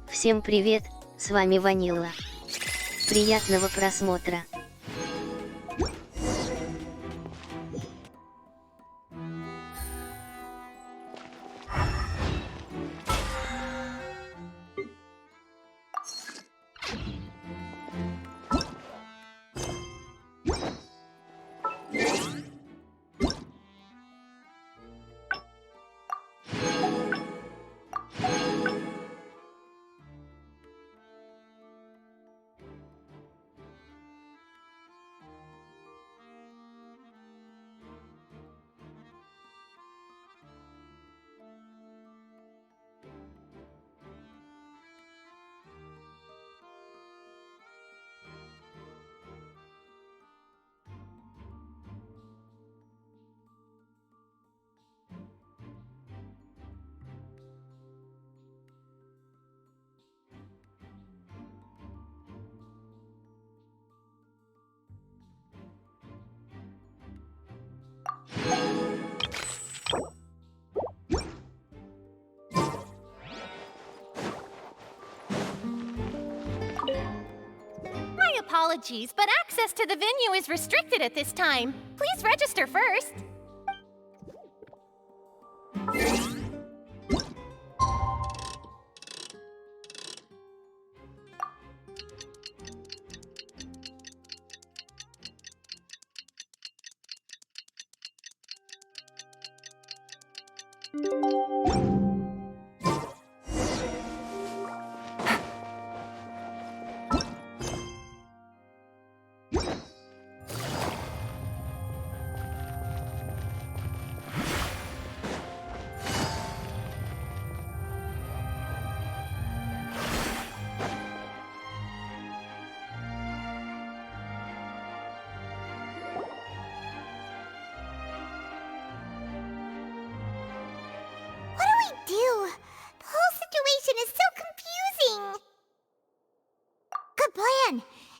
Всем привет, с вами Ванилла. Приятного просмотра. My apologies, but access to the venue is restricted at this time. Please register first.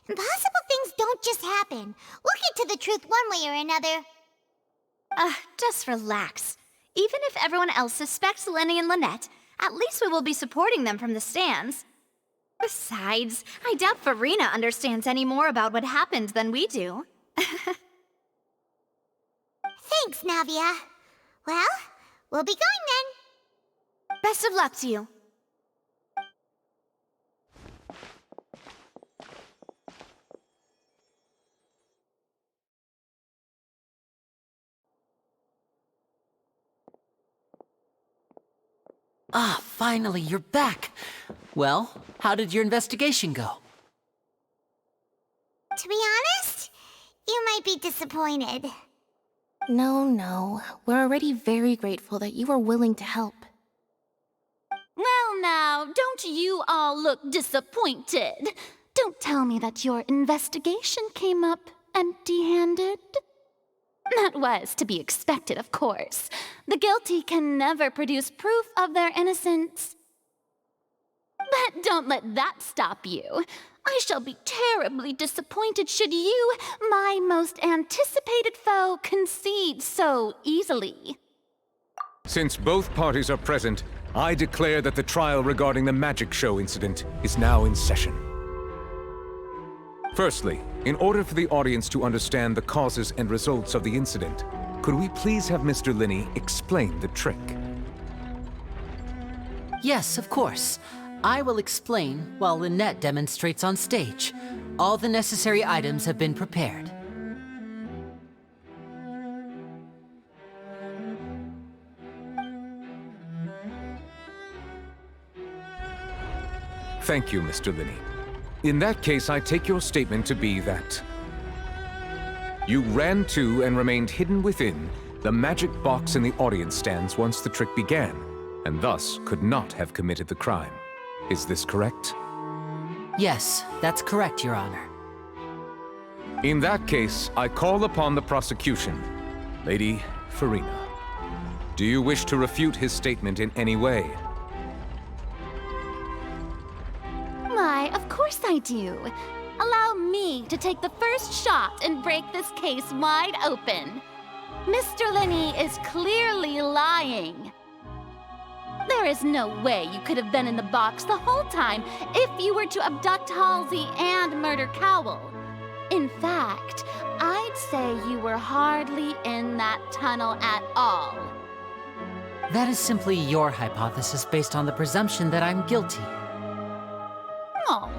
Impossible things don't just happen. We'll get to the truth one way or another. Just relax. Even if everyone else suspects Lenny and Lynette, at least we will be supporting them from the stands. Besides, I doubt Farina understands any more about what happened than we do. Thanks, Navia. Well, we'll be going then. Best of luck to you. Ah, finally, you're back. Well, how did your investigation go? To be honest, you might be disappointed. No. We're already very grateful that you were willing to help. Well, now, don't you all look disappointed? Don't tell me that your investigation came up empty-handed. That was to be expected, of course. The guilty can never produce proof of their innocence. But don't let that stop you. I shall be terribly disappointed should you, my most anticipated foe, concede so easily. Since both parties are present, I declare that the trial regarding the magic show incident is now in session. Firstly, in order for the audience to understand the causes and results of the incident, could we please have Mr. Linney explain the trick? Yes, of course. I will explain while Lynette demonstrates on stage. All the necessary items have been prepared. Thank you, Mr. Linney. In that case, I take your statement to be that you ran to and remained hidden within the magic box in the audience stands once the trick began, and thus could not have committed the crime. Is this correct? Yes, that's correct, Your Honor. In that case, I call upon the prosecution. Lady Farina, do you wish to refute his statement in any way? Why, of course I do. Allow me to take the first shot and break this case wide open. Mr. Linney is clearly lying. There is no way you could have been in the box the whole time if you were to abduct Halsey and murder Cowell. In fact, I'd say you were hardly in that tunnel at all. That is simply your hypothesis based on the presumption that I'm guilty. Oh,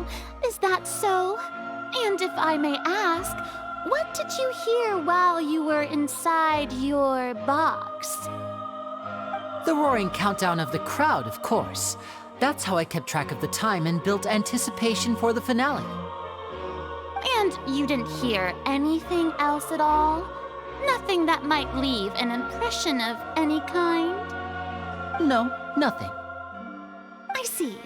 is that so? And if I may ask, what did you hear while you were inside your box? The roaring countdown of the crowd, of course. That's how I kept track of the time and built anticipation for the finale. And you didn't hear anything else at all? Nothing that might leave an impression of any kind? No, nothing. I see.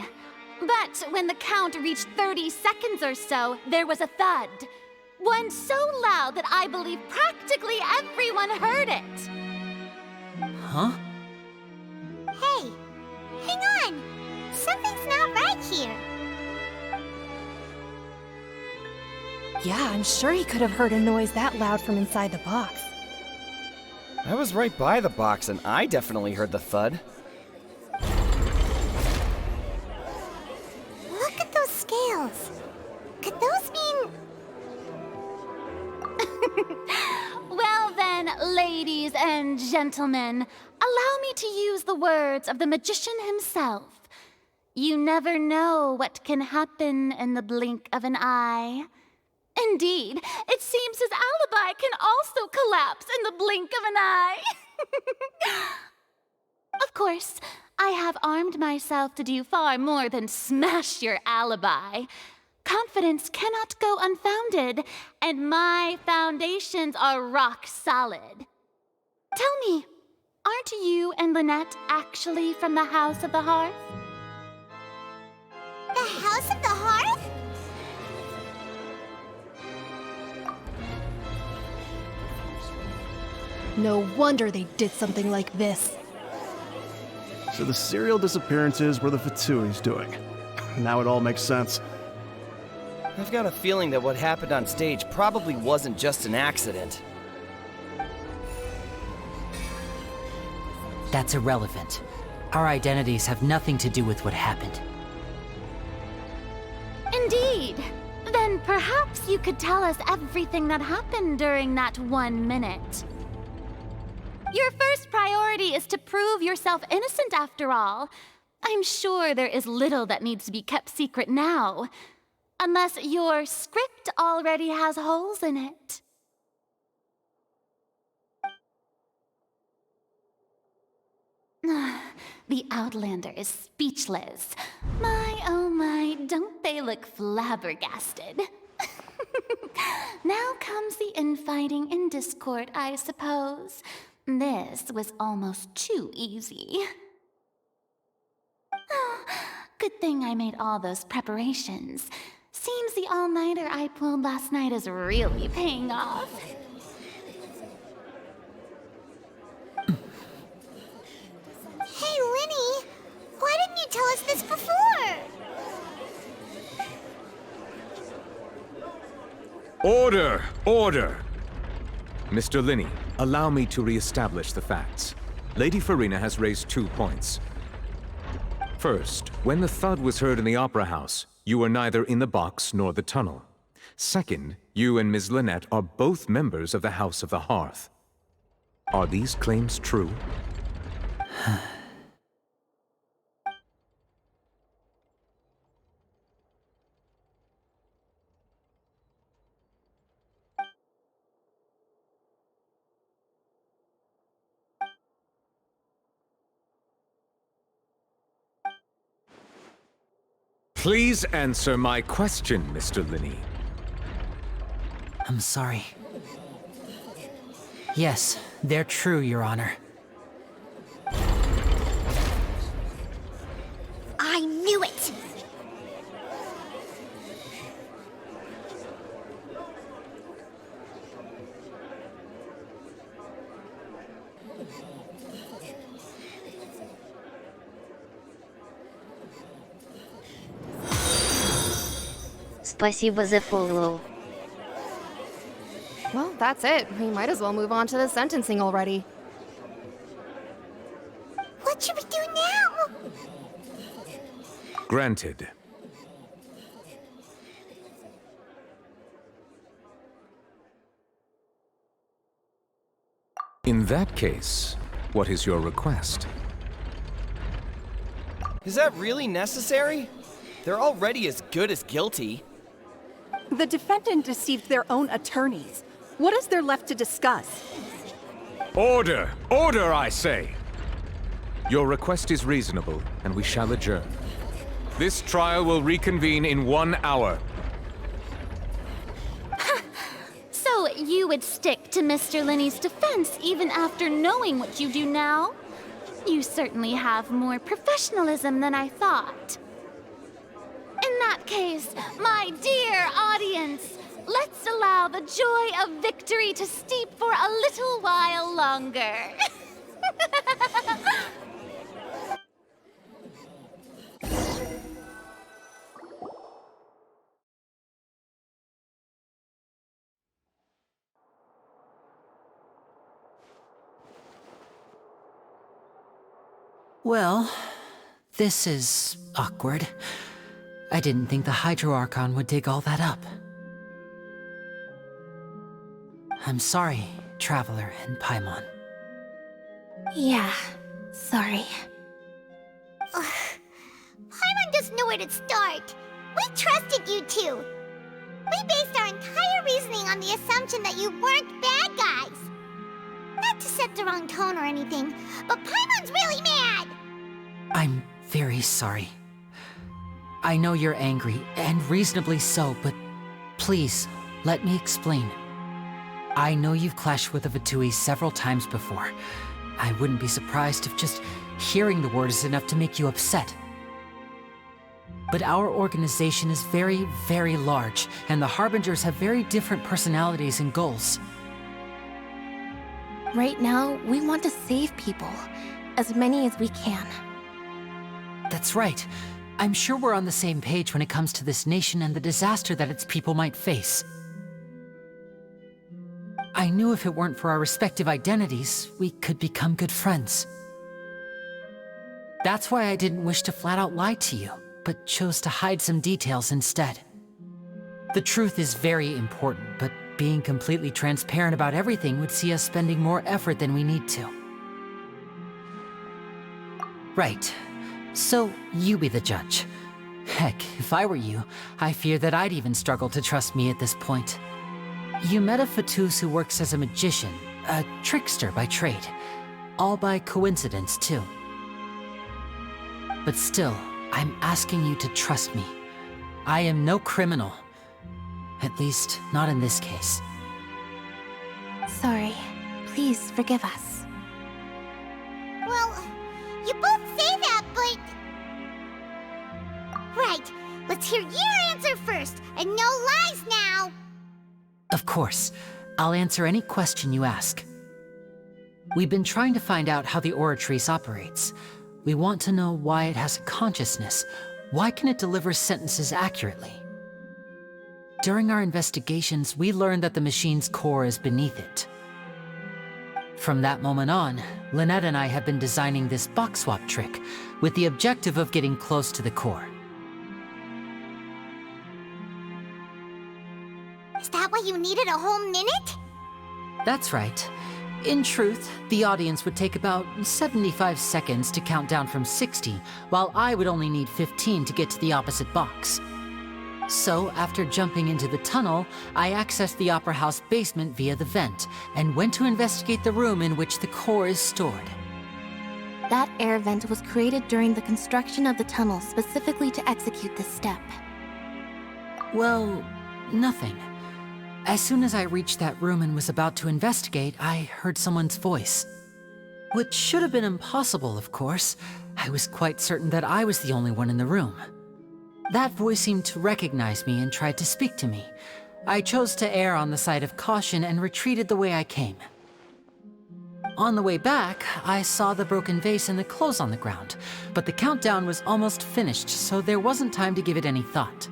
But when the count reached 30 seconds or so, there was a thud. One so loud that I believe practically everyone heard it. Huh? Hey, hang on. Something's not right here. Yeah, I'm sure he could have heard a noise that loud from inside the box. I was right by the box and I definitely heard the thud. Look at those scales. Could those mean... Well then, ladies and gentlemen, allow me to use the words of the magician himself. You never know what can happen in the blink of an eye. Indeed, it seems his alibi can also collapse in the blink of an eye. Of course, I have armed myself to do far more than smash your alibi. Confidence cannot go unfounded, and my foundations are rock solid. Tell me, aren't you and Lynette actually from the House of the Hearth? The House of the Hearth? No wonder they did something like this. So the serial disappearances were the Fatsui's doing. Now it all makes sense. I've got a feeling that what happened on stage probably wasn't just an accident. That's irrelevant. Our identities have nothing to do with what happened. Indeed. Then perhaps you could tell us everything that happened during that 1 minute. Your first priority is to prove yourself innocent after all. I'm sure there is little that needs to be kept secret now. Unless your script already has holes in it. The Outlander is speechless. My, oh my, don't they look flabbergasted? Now comes the infighting and discord, I suppose. This was almost too easy. Good thing I made all those preparations. Seems the all-nighter I pulled last night is really paying off. Hey, Linny! Why didn't you tell us this before? Order! Order! Mr. Linney, allow me to re-establish the facts. Lady Farina has raised 2 points. First, when the thud was heard in the Opera House, you were neither in the box nor the tunnel. Second, you and Ms. Lynette are both members of the House of the Hearth. Are these claims true? Please answer my question, Mr. Linney. I'm sorry. Yes, they're true, Your Honor. I knew it! Спасибо за follow. Well, that's it. We might as well move on to the sentencing already. What should we do now? Granted. In that case, what is your request? Is that really necessary? They're already as good as guilty. The defendant deceived their own attorneys. What is there left to discuss? Order! Order, I say! Your request is reasonable, and we shall adjourn. This trial will reconvene in 1 hour. So you would stick to Mr. Linney's defense even after knowing what you do now? You certainly have more professionalism than I thought. In that case, my dear audience, let's allow the joy of victory to steep for a little while longer. Well, this is awkward. I didn't think the Hydro Archon would dig all that up. I'm sorry, Traveler and Paimon. Yeah, sorry. Paimon doesn't know where to start. We trusted you two. We based our entire reasoning on the assumption that you weren't bad guys. Not to set the wrong tone or anything, but Paimon's really mad! I'm very sorry. I know you're angry, and reasonably so, but please, let me explain. I know you've clashed with the Vitui several times before. I wouldn't be surprised if just hearing the word is enough to make you upset. But our organization is very, very large, and the Harbingers have very different personalities and goals. Right now, we want to save people. As many as we can. That's right. I'm sure we're on the same page when it comes to this nation and the disaster that its people might face. I knew if it weren't for our respective identities, we could become good friends. That's why I didn't wish to flat out lie to you, but chose to hide some details instead. The truth is very important, but being completely transparent about everything would see us spending more effort than we need to. Right. So, you be the judge. Heck, if I were you, I fear that I'd even struggle to trust me at this point. You met a Fatus who works as a magician, a trickster by trade. All by coincidence, too. But still, I'm asking you to trust me. I am no criminal. At least, not in this case. Sorry. Please forgive us. Well, you both say that, but... Right, let's hear your answer first, and no lies now! Of course. I'll answer any question you ask. We've been trying to find out how the Oratrice operates. We want to know why it has a consciousness. Why can it deliver sentences accurately? During our investigations, we learned that the machine's core is beneath it. From that moment on, Lynette and I have been designing this box swap trick with the objective of getting close to the core. Is that why you needed a whole minute? That's right. In truth, the audience would take about 75 seconds to count down from 60, while I would only need 15 to get to the opposite box. So, after jumping into the tunnel, I accessed the Opera House basement via the vent, and went to investigate the room in which the core is stored. That air vent was created during the construction of the tunnel specifically to execute this step. Well, nothing. As soon as I reached that room and was about to investigate, I heard someone's voice. Which should have been impossible, of course. I was quite certain that I was the only one in the room. That voice seemed to recognize me and tried to speak to me. I chose to err on the side of caution and retreated the way I came. On the way back, I saw the broken vase and the clothes on the ground, but the countdown was almost finished, so there wasn't time to give it any thought.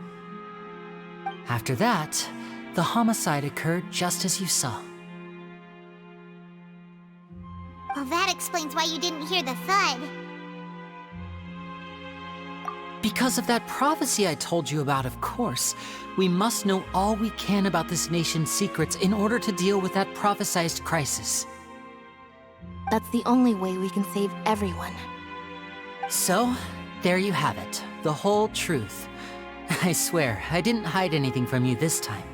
After that, the homicide occurred just as you saw. Well, that explains why you didn't hear the thud. Because of that prophecy I told you about, of course. We must know all we can about this nation's secrets in order to deal with that prophesized crisis. That's the only way we can save everyone. So, there you have it. The whole truth. I swear, I didn't hide anything from you this time.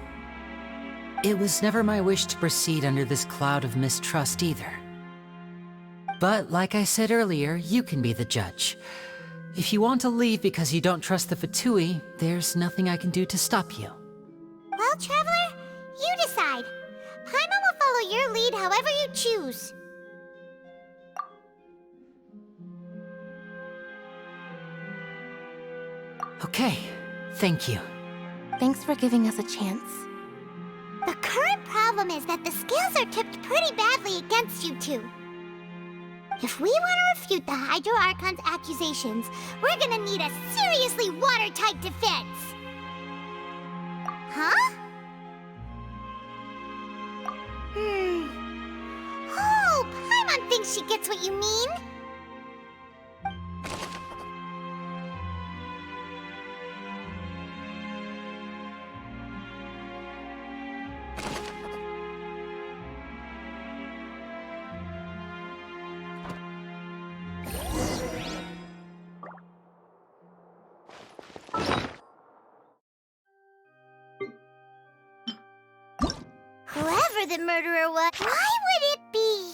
It was never my wish to proceed under this cloud of mistrust either. But like I said earlier, you can be the judge. If you want to leave because you don't trust the Fatui, there's nothing I can do to stop you. Well, Traveler, you decide. Paimon will follow your lead however you choose. Okay, thank you. Thanks for giving us a chance. The current problem is that the scales are tipped pretty badly against you two. If we want to refute the Hydro Archon's accusations, we're gonna need a seriously watertight defense. Huh? Oh, Paimon thinks she gets what you mean. Whoever the murderer was, why would it be?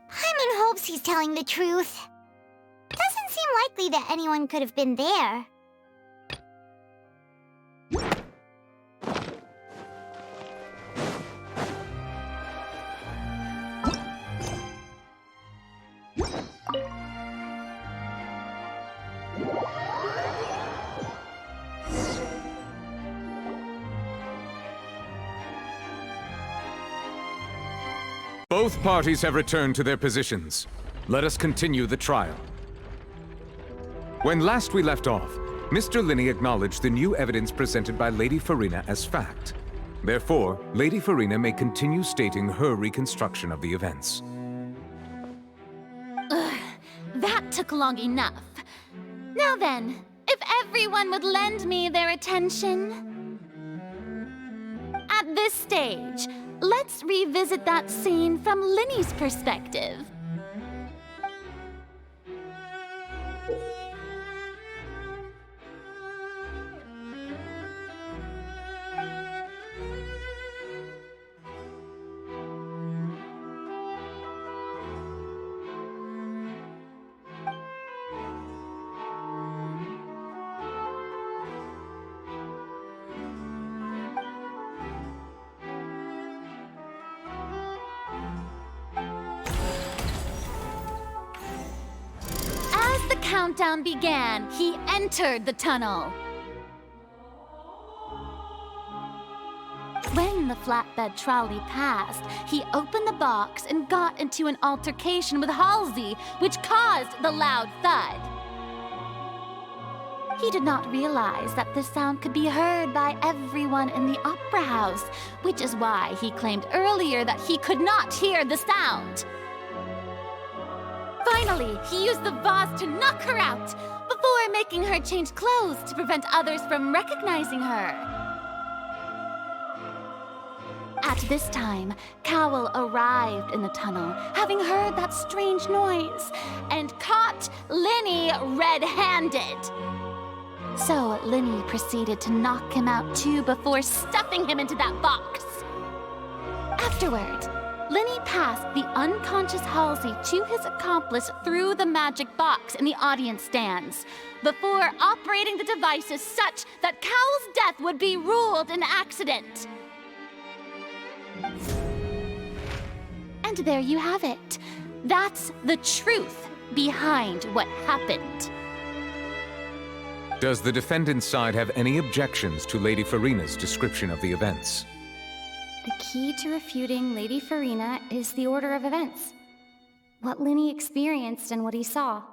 Paimon hopes he's telling the truth. Doesn't seem likely that anyone could have been there. Both parties have returned to their positions. Let us continue the trial. When last we left off, Mr. Linney acknowledged the new evidence presented by Lady Farina as fact. Therefore, Lady Farina may continue stating her reconstruction of the events. That took long enough. Now then, if everyone would lend me their attention. At this stage, let's revisit that scene from Linney's perspective. countdown began, he entered the tunnel. When the flatbed trolley passed, he opened the box and got into an altercation with Halsey, which caused the loud thud. He did not realize that the sound could be heard by everyone in the opera house, which is why he claimed earlier that he could not hear the sound. Finally, he used the vase to knock her out, before making her change clothes to prevent others from recognizing her. At this time, Cowell arrived in the tunnel, having heard that strange noise, and caught Linny red-handed. So Linny proceeded to knock him out too before stuffing him into that box. Afterward, Linny passed the unconscious Halsey to his accomplice through the magic box in the audience stands, before operating the devices such that Cowell's death would be ruled an accident. And there you have it. That's the truth behind what happened. Does the defendant's side have any objections to Lady Farina's description of the events? The key to refuting Lady Farina is the order of events. What Linny experienced and what he saw.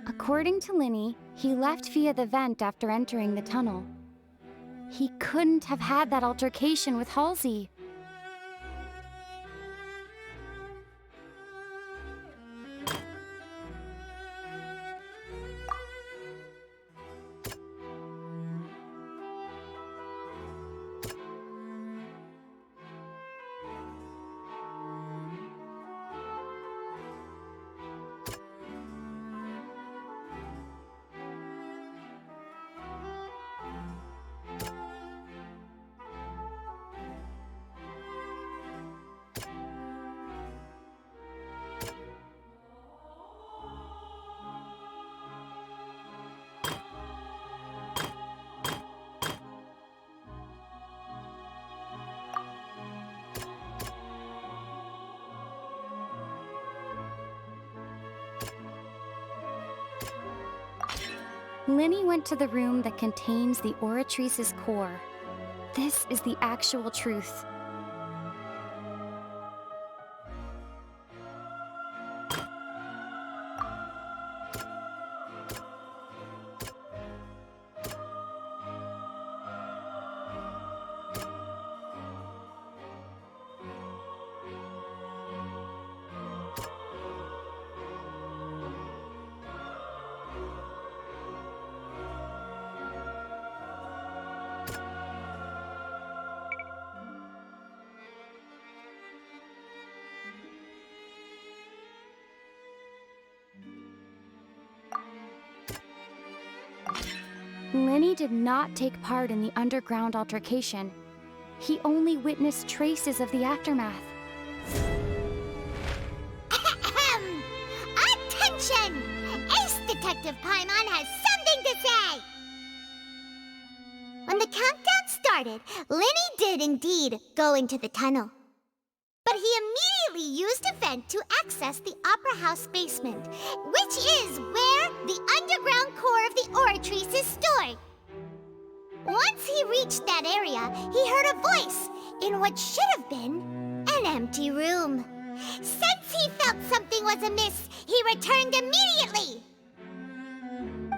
According to Linny, he left via the vent after entering the tunnel. He couldn't have had that altercation with Halsey. Linny went to the room that contains the Oratrice's core. This is the actual truth. Linny did not take part in the underground altercation. He only witnessed traces of the aftermath. Attention! Ace Detective Paimon has something to say! When the countdown started, Linny did indeed go into the tunnel. But he immediately used a vent to access the Opera House basement, which is where the underground core of the Oratrice is stored. Once he reached that area, he heard a voice in what should have been an empty room. Since he felt something was amiss, he returned immediately.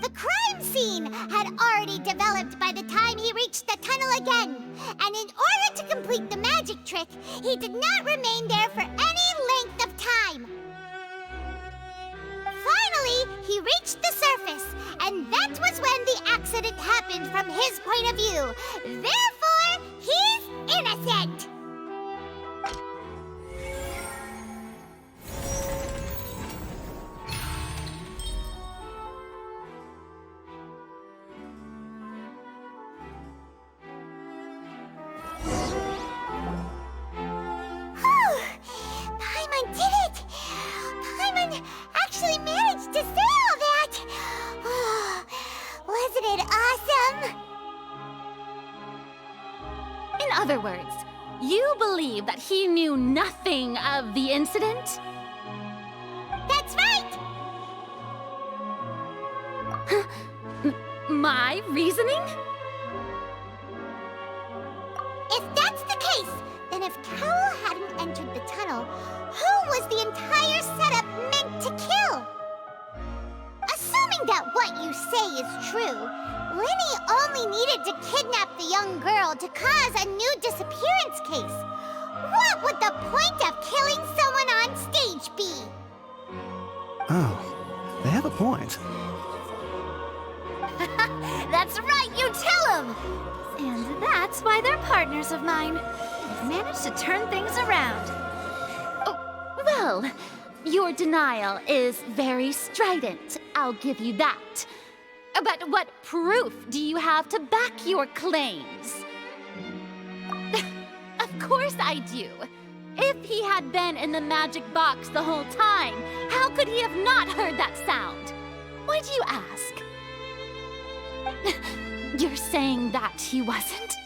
The crime scene had already developed by the time he reached the tunnel again, and in order to complete the magic trick, he did not remain there for any length of time. Finally, he reached the surface, and that was when the accident happened from his point of view. Therefore, he's innocent! other words, you believe that he knew nothing of the incident? That's right! My reasoning? If that's the case, then if Cowell hadn't entered the tunnel, who was the entire setup meant to kill? Assuming that what you say is true, Linny only needed to kidnap the young girl to cause a new disappearance case. What would the point of killing someone on stage be? Oh, they have a point. That's right, you tell him! And that's why they're partners of mine. They've managed to turn things around. Oh, well, your denial is very strident, I'll give you that. But what proof do you have to back your claims? Of course I do. If he had been in the magic box the whole time, how could he have not heard that sound? Why do you ask? You're saying that he wasn't?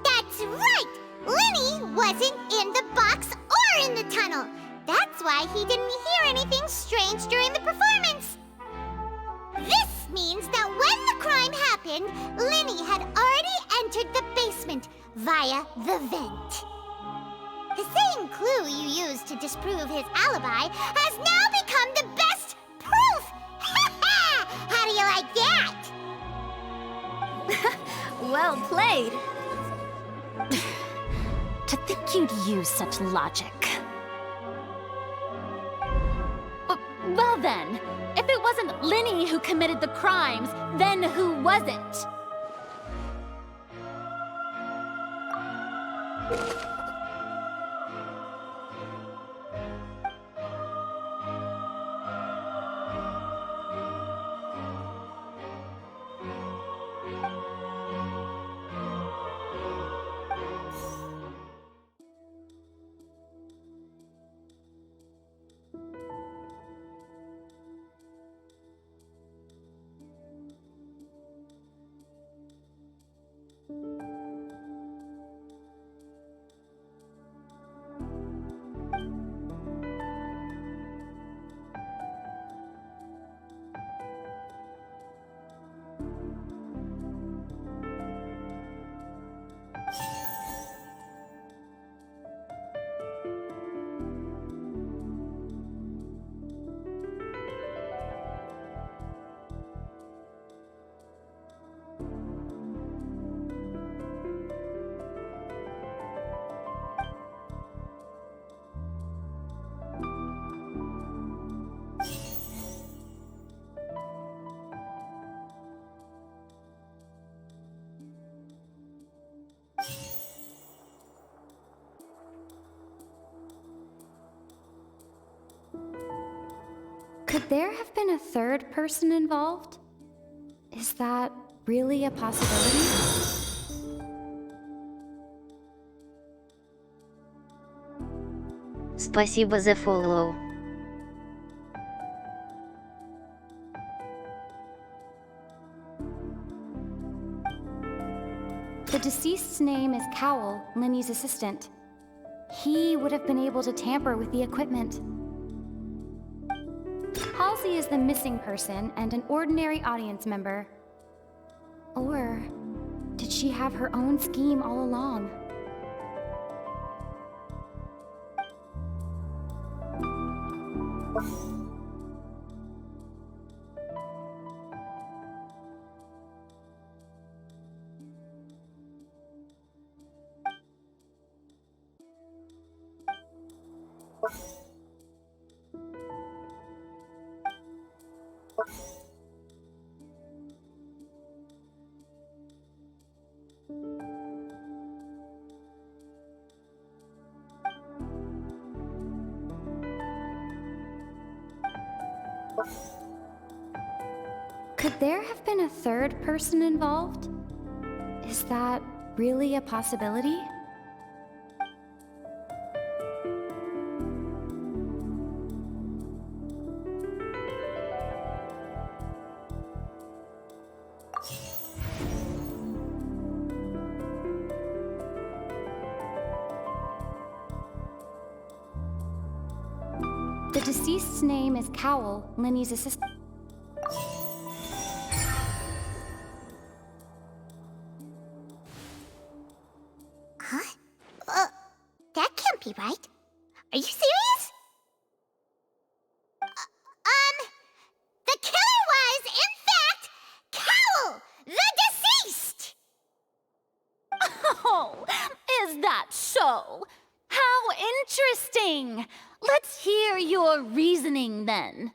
That's right! Linny wasn't in the box or in the tunnel. That's why he didn't hear anything strange during the performance. This means that when the crime happened, Linny had already entered the basement via the vent. The same clue you used to disprove his alibi has now become the best proof! How do you like that? Well played. To think you'd use such logic. Well then, if it wasn't Linny who committed the crimes, then who was it? Could there have been a third person involved? Is that really a possibility? Спасибо за follow. The deceased's name is Cowell, Linny's assistant. He would have been able to tamper with the equipment. Halsey is the missing person and an ordinary audience member. Or did she have her own scheme all along? Could there have been a third person involved? Is that really a possibility? The deceased's name is Cowell, Lenny's assistant. Huh? That can't be right. Are you serious? The killer was, in fact, Cowell, the deceased! Oh, is that so? How interesting! Let's hear your reasoning then.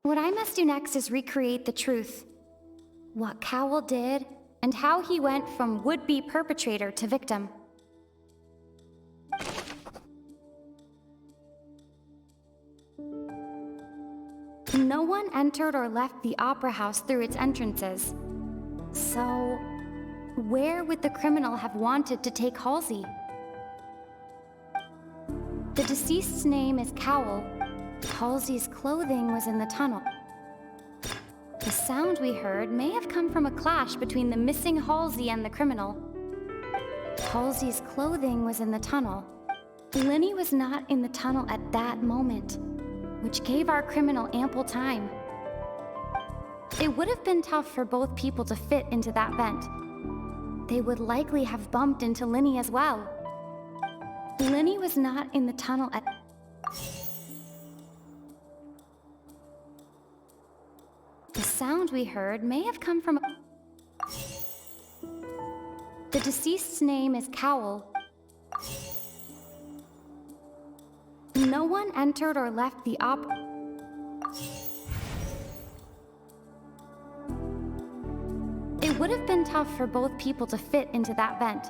What I must do next is recreate the truth. What Cowell did, and how he went from would-be perpetrator to victim. No one entered or left the Opera House through its entrances. So, where would the criminal have wanted to take Halsey? The deceased's name is Cowell. Halsey's clothing was in the tunnel. The sound we heard may have come from a clash between the missing Halsey and the criminal. Halsey's clothing was in the tunnel. Lenny was not in the tunnel at that moment, which gave our criminal ample time. It would have been tough for both people to fit into that vent. They would likely have bumped into Lenny as well. Lenny was not in the tunnel at... The sound we heard may have come from... The deceased's name is Cowell. No one entered or left the It would have been tough for both people to fit into that vent.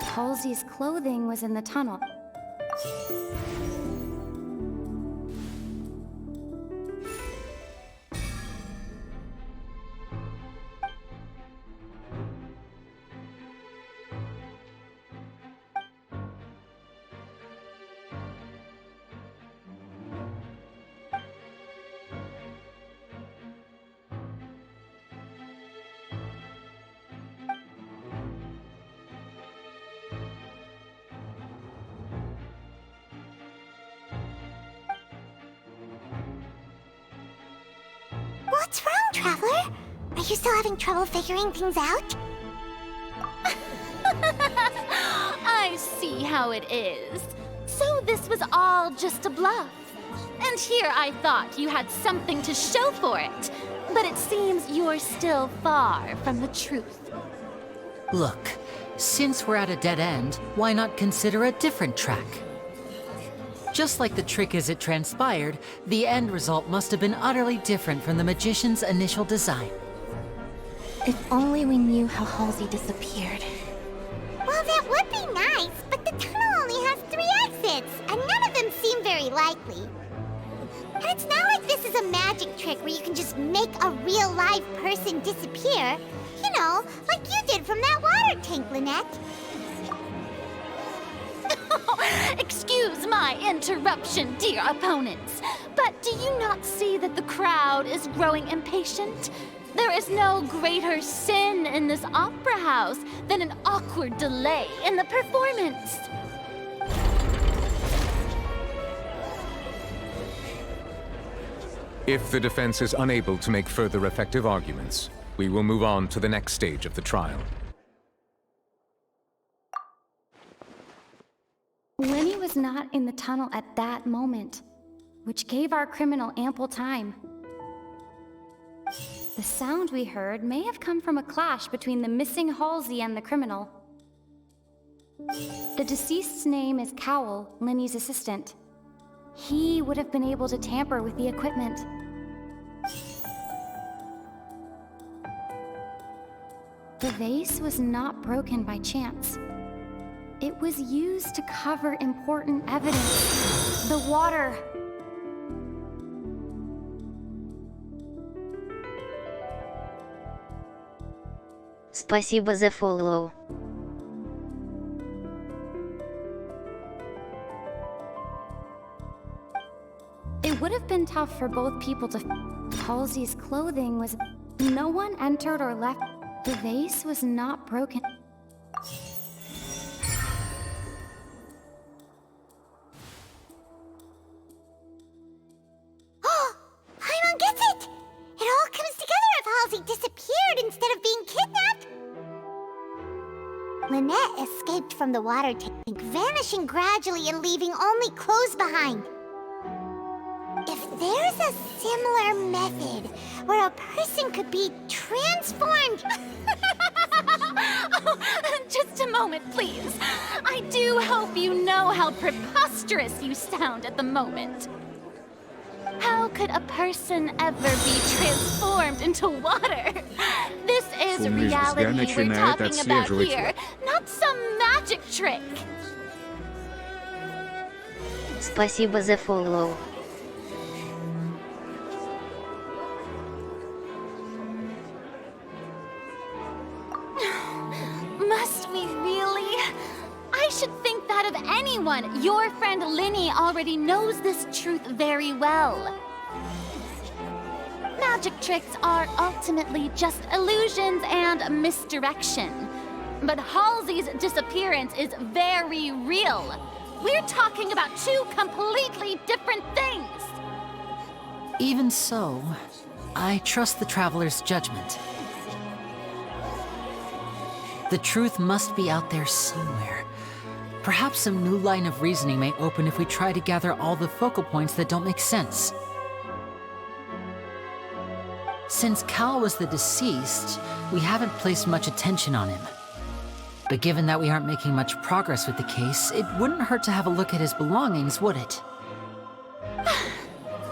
Halsey's clothing was in the tunnel. What's wrong, Traveler? Are you still having trouble figuring things out? I see how it is. So this was all just a bluff. And here I thought you had something to show for it. But it seems you're still far from the truth. Look, since we're at a dead end, why not consider a different track? Just like the trick as it transpired, the end result must have been utterly different from the magician's initial design. If only we knew how Halsey disappeared. Well, that would be nice, but the tunnel only has 3 exits, and none of them seem very likely. And it's not like this is a magic trick where you can just make a real live person disappear. You know, like you did from that water tank, Lynette. Excuse my interruption, dear opponents, but do you not see that the crowd is growing impatient? There is no greater sin in this opera house than an awkward delay in the performance. If the defense is unable to make further effective arguments, we will move on to the next stage of the trial. Lenny was not in the tunnel at that moment, which gave our criminal ample time. The sound we heard may have come from a clash between the missing Halsey and the criminal. The deceased's name is Cowell, Lenny's assistant. He would have been able to tamper with the equipment. The vase was not broken by chance. It was used to cover important evidence. The water. Спасибо за follow. It would have been tough for both people to. Halsey's clothing was. No one entered or left. The vase was not broken. Paimon gets it! It all comes together if Halsey disappeared instead of being kidnapped. Lynette escaped from the water tank, vanishing gradually and leaving only clothes behind. If there's a similar method where a person could be transformed... Oh, just a moment, please. I do hope you know how preposterous you sound at the moment. How could a person ever be transformed into water? This is reality we're talking about here, not some magic trick. Спасибо за follow. Must we really? I should think that of anyone. Your friend Linny already knows this truth very well. Magic tricks are ultimately just illusions and misdirection. But Halsey's disappearance is very real. We're talking about two completely different things. Even so, I trust the traveler's judgment. The truth must be out there somewhere. Perhaps some new line of reasoning may open if we try to gather all the focal points that don't make sense. Since Cal was the deceased, we haven't placed much attention on him. But given that we aren't making much progress with the case, it wouldn't hurt to have a look at his belongings, would it?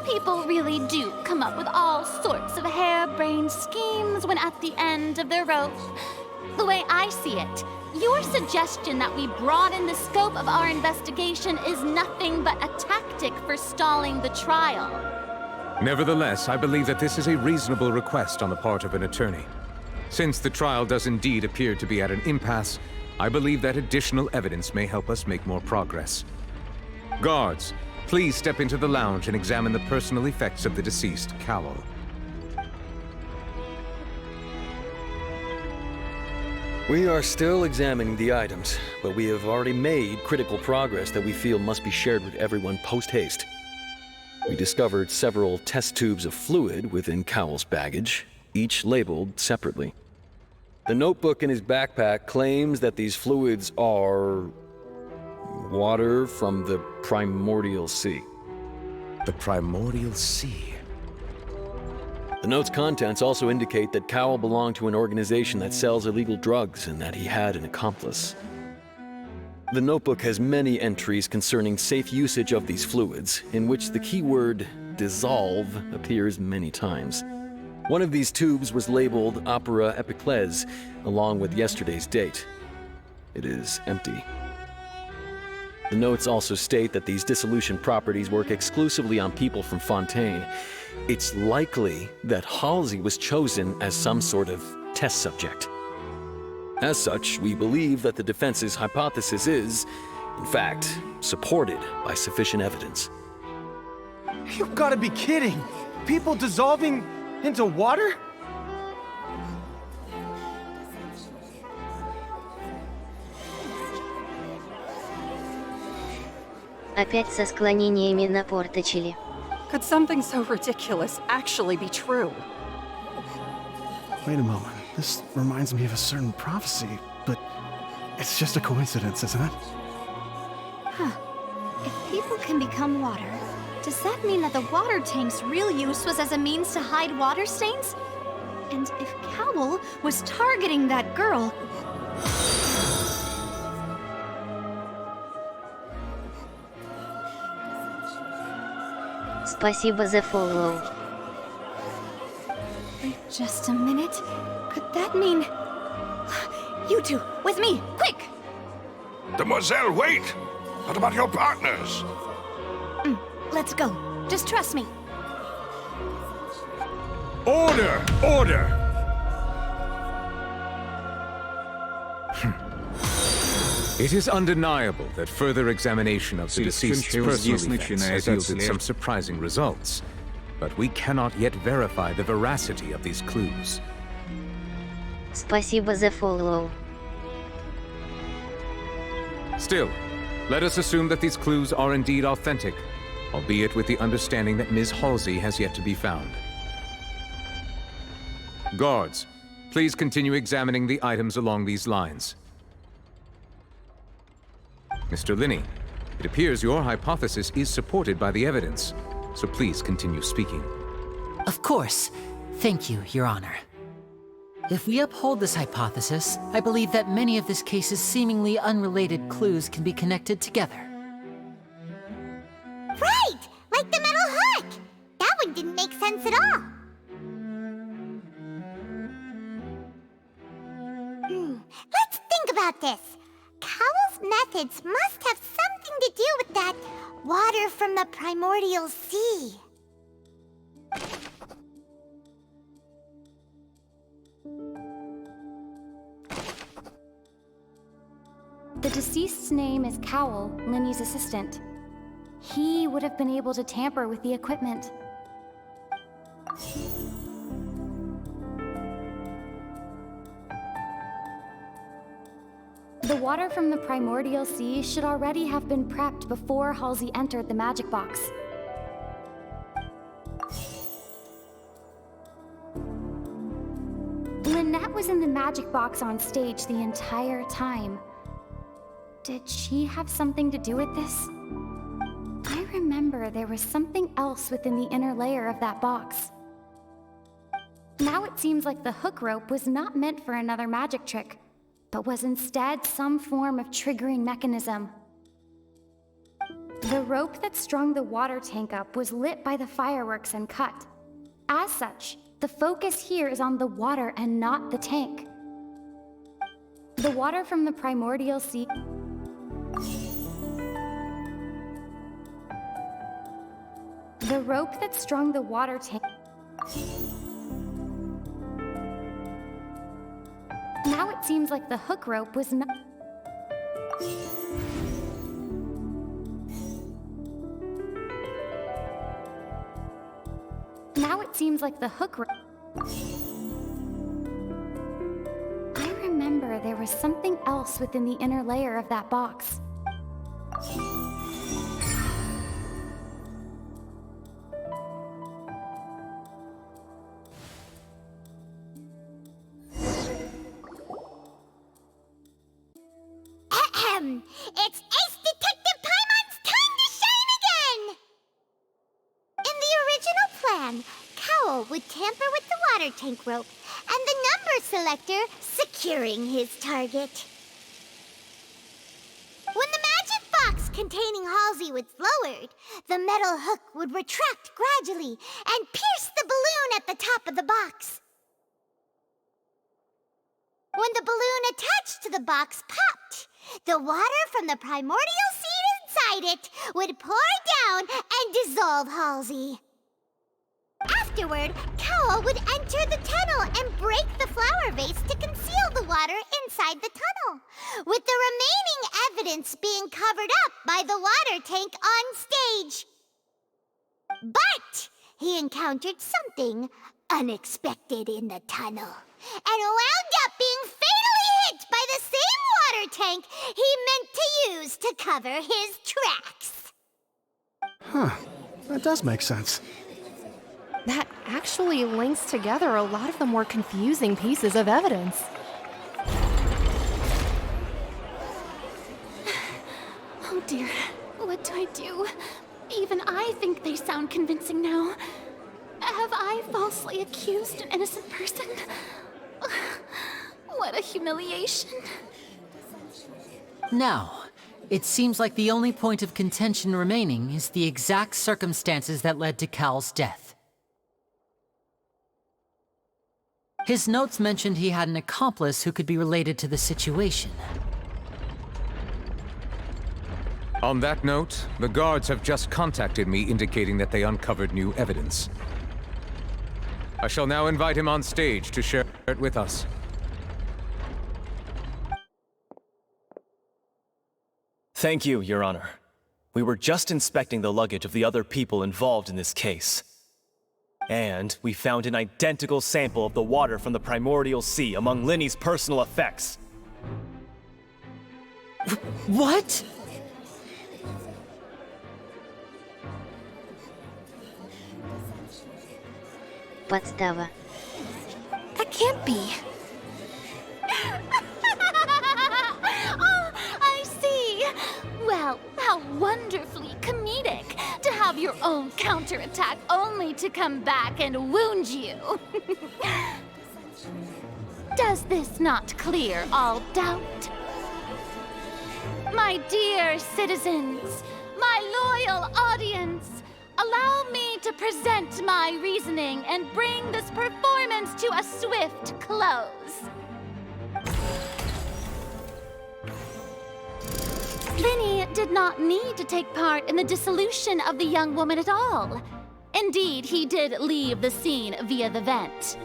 People really do come up with all sorts of harebrained schemes when at the end of their rope. The way I see it, your suggestion that we broaden the scope of our investigation is nothing but a tactic for stalling the trial. Nevertheless, I believe that this is a reasonable request on the part of an attorney. Since the trial does indeed appear to be at an impasse, I believe that additional evidence may help us make more progress. Guards, please step into the lounge and examine the personal effects of the deceased Cowell. We are still examining the items, but we have already made critical progress that we feel must be shared with everyone post-haste. We discovered several test tubes of fluid within Cowell's baggage, each labeled separately. The notebook in his backpack claims that these fluids are water from the primordial sea. The primordial sea? The note's contents also indicate that Cowell belonged to an organization that sells illegal drugs and that he had an accomplice. The notebook has many entries concerning safe usage of these fluids, in which the keyword dissolve appears many times. One of these tubes was labeled Opera Epiclese, along with yesterday's date. It is empty. The notes also state that these dissolution properties work exclusively on people from Fontaine. It's likely that Halsey was chosen as some sort of test subject. As such, we believe that the defense's hypothesis is, in fact, supported by sufficient evidence. You've got to be kidding! People dissolving into water? Опять со склонениями напортачили. Could something so ridiculous actually be true? Wait a moment. This reminds me of a certain prophecy, but it's just a coincidence, isn't it? If people can become water, does that mean that the water tank's real use was as a means to hide water stains? And if Cowl was targeting that girl... Спасибо за follow. Just a minute. Could that mean... You two, with me, quick! Demoiselle, wait! What about your partners? Let's go. Just trust me. Order! Order! It is undeniable that further examination of the deceased's personal events has yielded some surprising results, but we cannot yet verify the veracity of these clues. Спасибо за follow. Still, let us assume that these clues are indeed authentic, albeit with the understanding that Ms. Halsey has yet to be found. Guards, please continue examining the items along these lines. Mr. Linney, it appears your hypothesis is supported by the evidence, so please continue speaking. Of course. Thank you, Your Honor. If we uphold this hypothesis, I believe that many of this case's seemingly unrelated clues can be connected together. Right! Like the metal hook! That one didn't make sense at all. Let's think about this. Cowell's methods must have something to do with that water from the primordial sea. The deceased's name is Cowl, Linny's assistant. He would have been able to tamper with the equipment. The water from the primordial sea should already have been prepped before Halsey entered the magic box. Lynette was in the magic box on stage the entire time. Did she have something to do with this? I remember there was something else within the inner layer of that box. Now it seems like the hook rope was not meant for another magic trick, but was instead some form of triggering mechanism. The rope that strung the water tank up was lit by the fireworks and cut. As such, the focus here is on the water and not the tank. The water from the primordial sea... The rope that strung the water tank... Now it seems like the hook rope was not... Now it seems like the hook rope... I remember there was something else within the inner layer of that box. It's Ace Detective Paimon's time to shine again! In the original plan, Cowl would tamper with the water tank rope and the number selector securing his target. When the magic box containing Halsey was lowered, the metal hook would retract gradually and pierce the balloon at the top of the box. When the balloon attached to the box popped, the water from the primordial seed inside it would pour down and dissolve Halsey. Afterward, Cowl would enter the tunnel and break the flower vase to conceal the water inside the tunnel, with the remaining evidence being covered up by the water tank on stage. But he encountered something unexpected in the tunnel, and wound up being fatally hit by the same water tank he meant to use to cover his tracks. Huh. That does make sense. That actually links together a lot of the more confusing pieces of evidence. Oh dear, what do I do? Even I think they sound convincing now. Have I falsely accused an innocent person? What a humiliation. Now, it seems like the only point of contention remaining is the exact circumstances that led to Cal's death. His notes mentioned he had an accomplice who could be related to the situation. On that note, the guards have just contacted me indicating that they uncovered new evidence. I shall now invite him on stage to share it with us. Thank you, Your Honor. We were just inspecting the luggage of the other people involved in this case. And we found an identical sample of the water from the primordial sea among Linny's personal effects. What? Подстава. That can't be. Oh, I see. Well, how wonderfully comedic to have your own counterattack only to come back and wound you. Does this not clear all doubt? My dear citizens, my loyal audience, allow me to present my reasoning and bring this performance to a swift close. Linny did not need to take part in the dissolution of the young woman at all. Indeed, he did leave the scene via the vent.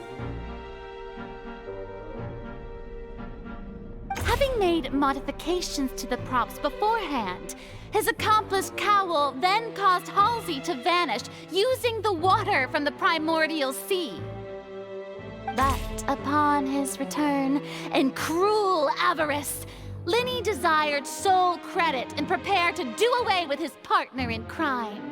Having made modifications to the props beforehand, his accomplice Cowell then caused Halsey to vanish using the water from the primordial sea. But upon his return, in cruel avarice, Linny desired sole credit and prepared to do away with his partner in crime.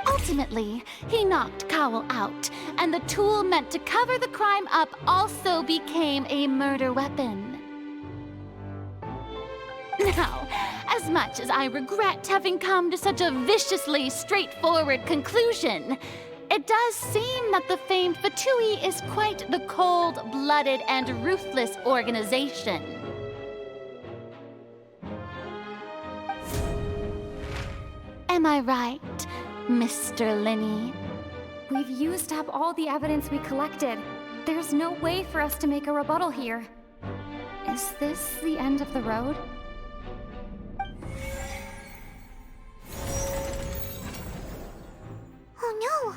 Ultimately, he knocked Cowell out, and the tool meant to cover the crime up also became a murder weapon. Now, as much as I regret having come to such a viciously straightforward conclusion, it does seem that the famed Fatui is quite the cold-blooded and ruthless organization. Am I right, Mr. Linny? We've used up all the evidence we collected. There's no way for us to make a rebuttal here. Is this the end of the road? Oh no!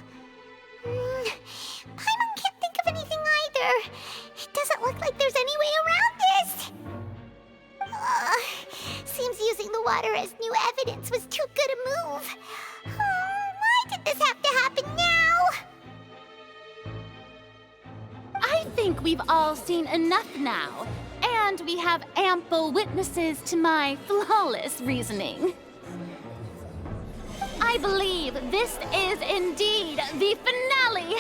Paimon can't think of anything either. It doesn't look like there's any way around this. Seems using the water as new evidence was too good a move. Why did this have to happen now? I think we've all seen enough now, and we have ample witnesses to my flawless reasoning. I believe this is indeed the finale!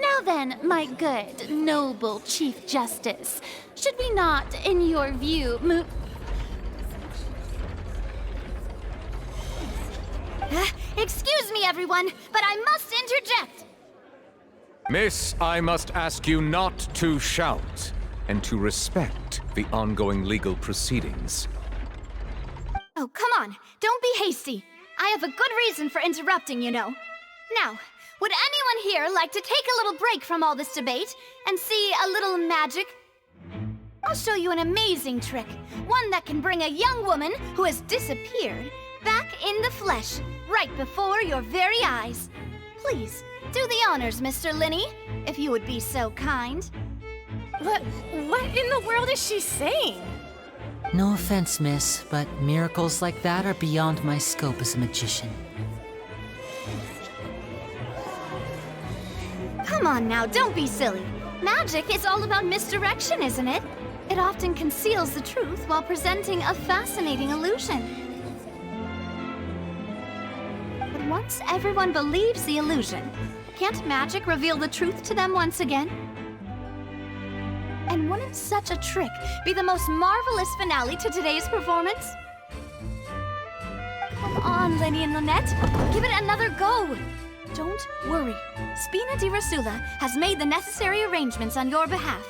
Now then, my good, noble Chief Justice, should we not, in your view, move... Excuse me, everyone, but I must interject! Miss, I must ask you not to shout, and to respect the ongoing legal proceedings. Oh, come on, don't be hasty. I have a good reason for interrupting, you know. Now, would anyone here like to take a little break from all this debate and see a little magic? I'll show you an amazing trick, one that can bring a young woman who has disappeared back in the flesh, right before your very eyes. Please, do the honors, Mr. Linny, if you would be so kind. What in the world is she saying? No offense, miss, but miracles like that are beyond my scope as a magician. Come on now, don't be silly. Magic is all about misdirection, isn't it? It often conceals the truth while presenting a fascinating illusion. But once everyone believes the illusion, can't magic reveal the truth to them once again? And wouldn't such a trick be the most marvelous finale to today's performance? Come on, Lenny and Lynette. Give it another go. Don't worry. Spina di Rasula has made the necessary arrangements on your behalf.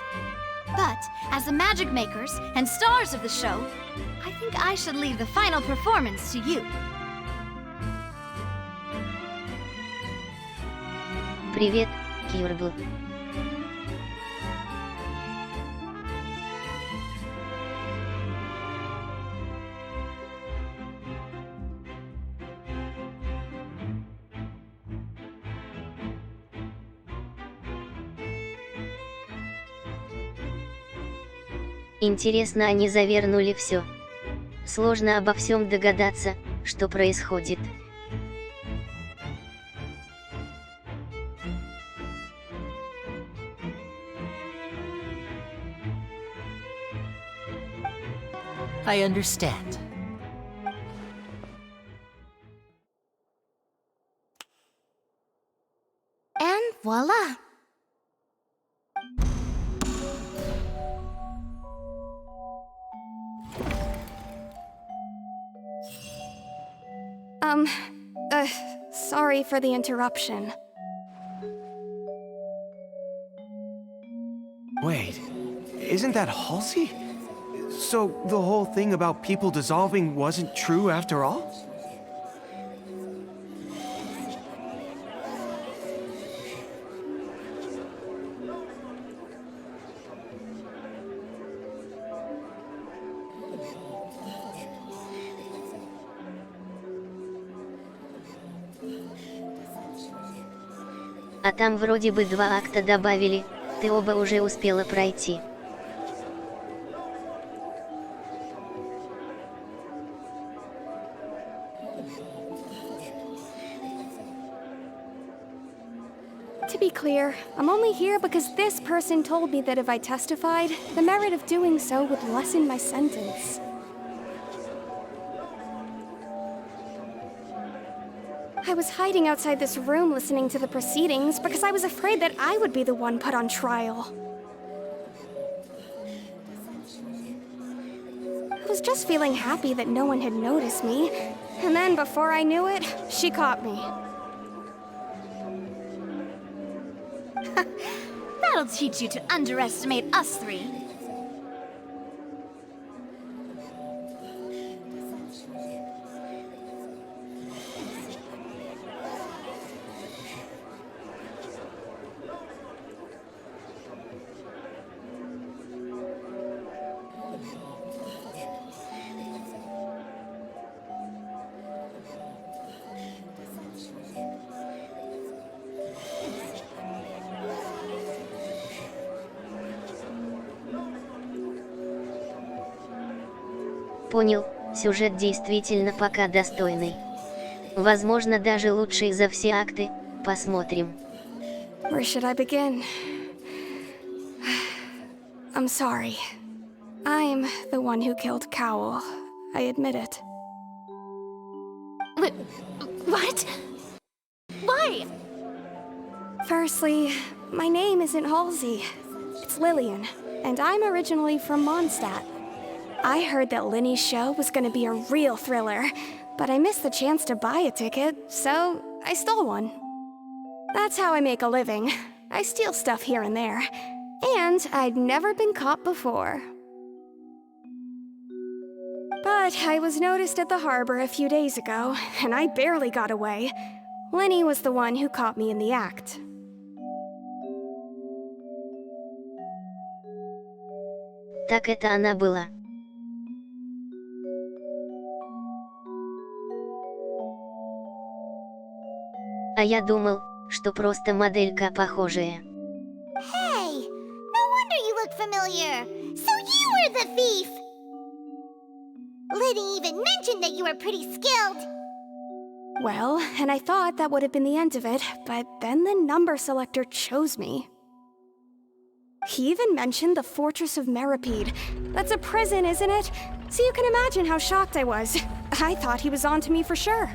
But, as the magic makers and stars of the show, I think I should leave the final performance to you. Привет, Кирбл. Интересно, они завернули все. Сложно обо всем догадаться, что происходит. I understand. And voila! Sorry for the interruption. Wait, isn't that Halsey? So the whole thing about people dissolving wasn't true after all? А там вроде бы 2 акта добавили, ты оба уже успела пройти. To be clear, I'm only here because this person told me that if I testified, the merit of doing so would lessen my sentence. I was hiding outside this room listening to the proceedings because I was afraid that I would be the one put on trial. I was just feeling happy that no one had noticed me, and then before I knew it, she caught me. That'll teach you to underestimate us three. Понял, сюжет действительно пока достойный. Возможно, даже лучший за все акты. Посмотрим. Where should I begin? I'm sorry. I'm the one who killed Cowl. I admit it. What? Why? Firstly, my name isn't Halsey. It's Lillian, and I'm originally from Mondstadt. I heard that Linny's show was gonna be a real thriller, but I missed the chance to buy a ticket, so I stole one. That's how I make a living. I steal stuff here and there. And I'd never been caught before. But I was noticed at the harbor a few days ago, and I barely got away. Linny was the one who caught me in the act. Так это она была. А я думал, что просто моделька похожая. Hey, no wonder you look familiar. So you were the thief! Liddy even mentioned that you were pretty skilled. Well, and I thought that would have been the end of it, but then the number selector chose me. He even mentioned the Fortress of Meripede. That's a prison, isn't it? So you can imagine how shocked I was. I thought he was on to me for sure.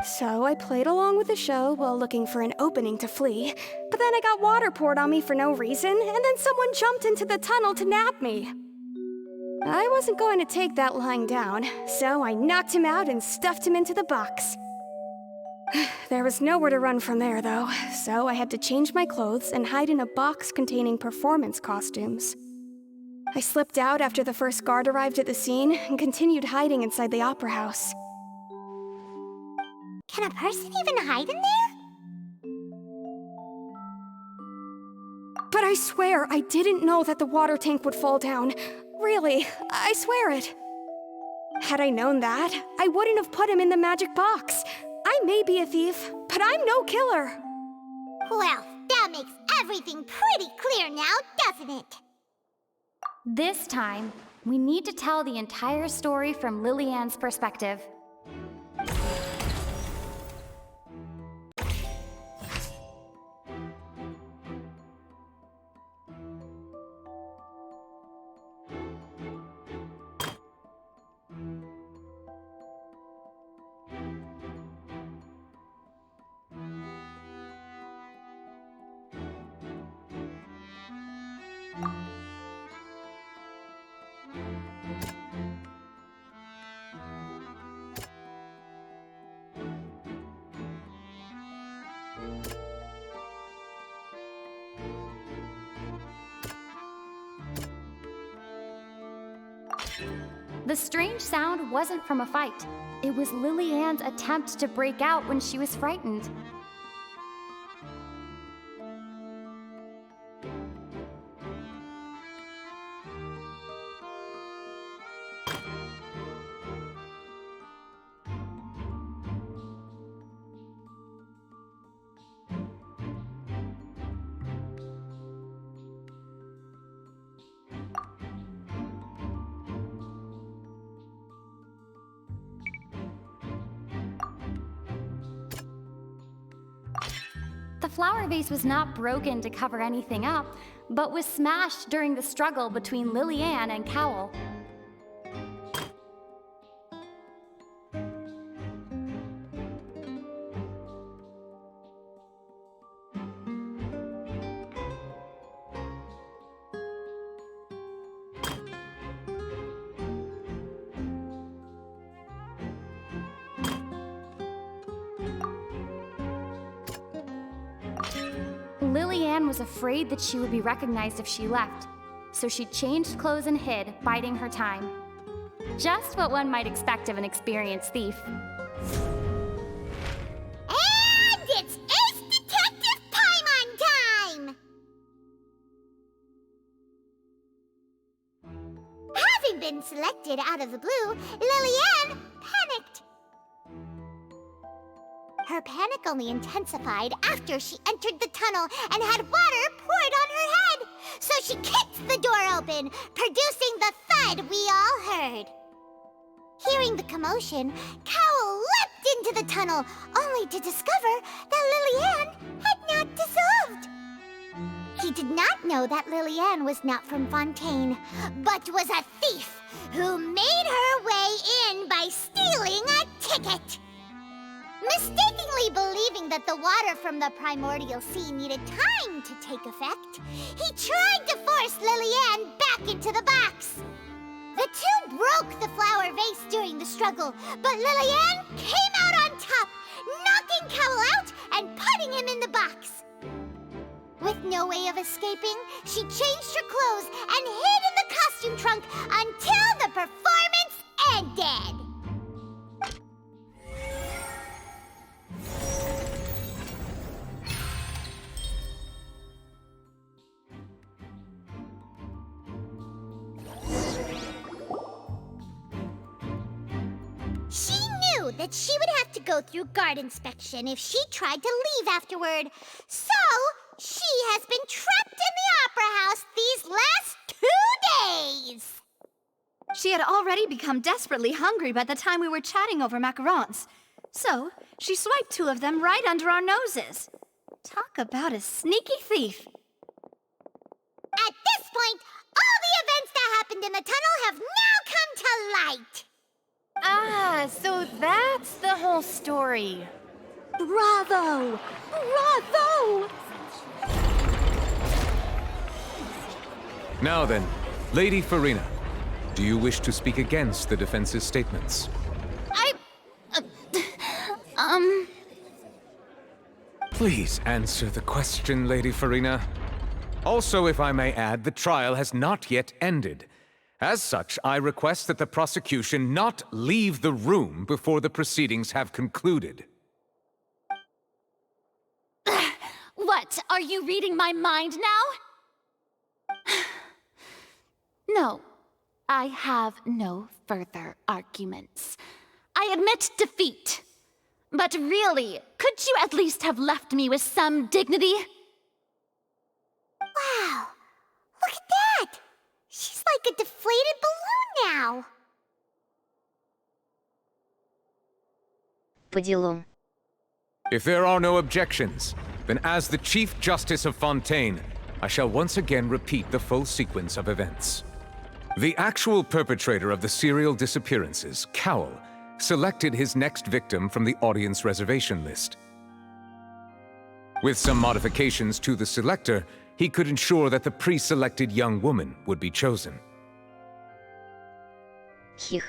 So I played along with the show while looking for an opening to flee, but then I got water poured on me for no reason, and then someone jumped into the tunnel to nab me. I wasn't going to take that lying down, so I knocked him out and stuffed him into the box. There was nowhere to run from there, though, so I had to change my clothes and hide in a box containing performance costumes. I slipped out after the first guard arrived at the scene and continued hiding inside the opera house. Can a person even hide in there? But I swear I didn't know that the water tank would fall down. Really, I swear it. Had I known that, I wouldn't have put him in the magic box. I may be a thief, but I'm no killer. Well, that makes everything pretty clear now, doesn't it? This time, we need to tell the entire story from Lillian's perspective. The strange sound wasn't from a fight. It was Lillian's attempt to break out when she was frightened. The flower vase was not broken to cover anything up, but was smashed during the struggle between Lillian and Cowl. Lillian was afraid that she would be recognized if she left, so she changed clothes and hid, biding her time. Just what one might expect of an experienced thief. And it's Ace Detective Paimon time! Having been selected out of the blue, Lillian panicked. Her panic only intensified after she entered the tunnel and had water poured on her head. So she kicked the door open, producing the thud we all heard. Hearing the commotion, Cowl leapt into the tunnel, only to discover that Lillian had not dissolved. He did not know that Lillian was not from Fontaine, but was a thief who made her way in by stealing a ticket. Mistakenly believing that the water from the primordial sea needed time to take effect, he tried to force Lillian back into the box. The two broke the flower vase during the struggle, but Lillian came out on top, knocking Cowl out and putting him in the box. With no way of escaping, she changed her clothes and hid in the costume trunk until the performance ended. She knew that she would have to go through guard inspection if she tried to leave afterward. So, she has been trapped in the opera house these last 2 days. She had already become desperately hungry by the time we were chatting over macarons. So, she swiped 2 of them right under our noses. Talk about a sneaky thief. At this point, all the events that happened in the tunnel have now come to light. Ah, so that's the whole story. Bravo! Bravo! Now then, Lady Farina, do you wish to speak against the defense's statements? Please answer the question, Lady Farina. Also, if I may add, the trial has not yet ended. As such, I request that the prosecution not leave the room before the proceedings have concluded. What? Are you reading my mind now? No, I have no further arguments. I admit defeat. But really, could you at least have left me with some dignity? Wow, look at that! She's like a deflated balloon now. По делам. If there are no objections, then as the Chief Justice of Fontaine, I shall once again repeat the full sequence of events. The actual perpetrator of the serial disappearances, Cowell, selected his next victim from the audience reservation list. With some modifications to the selector, he could ensure that the pre-selected young woman would be chosen. Хих.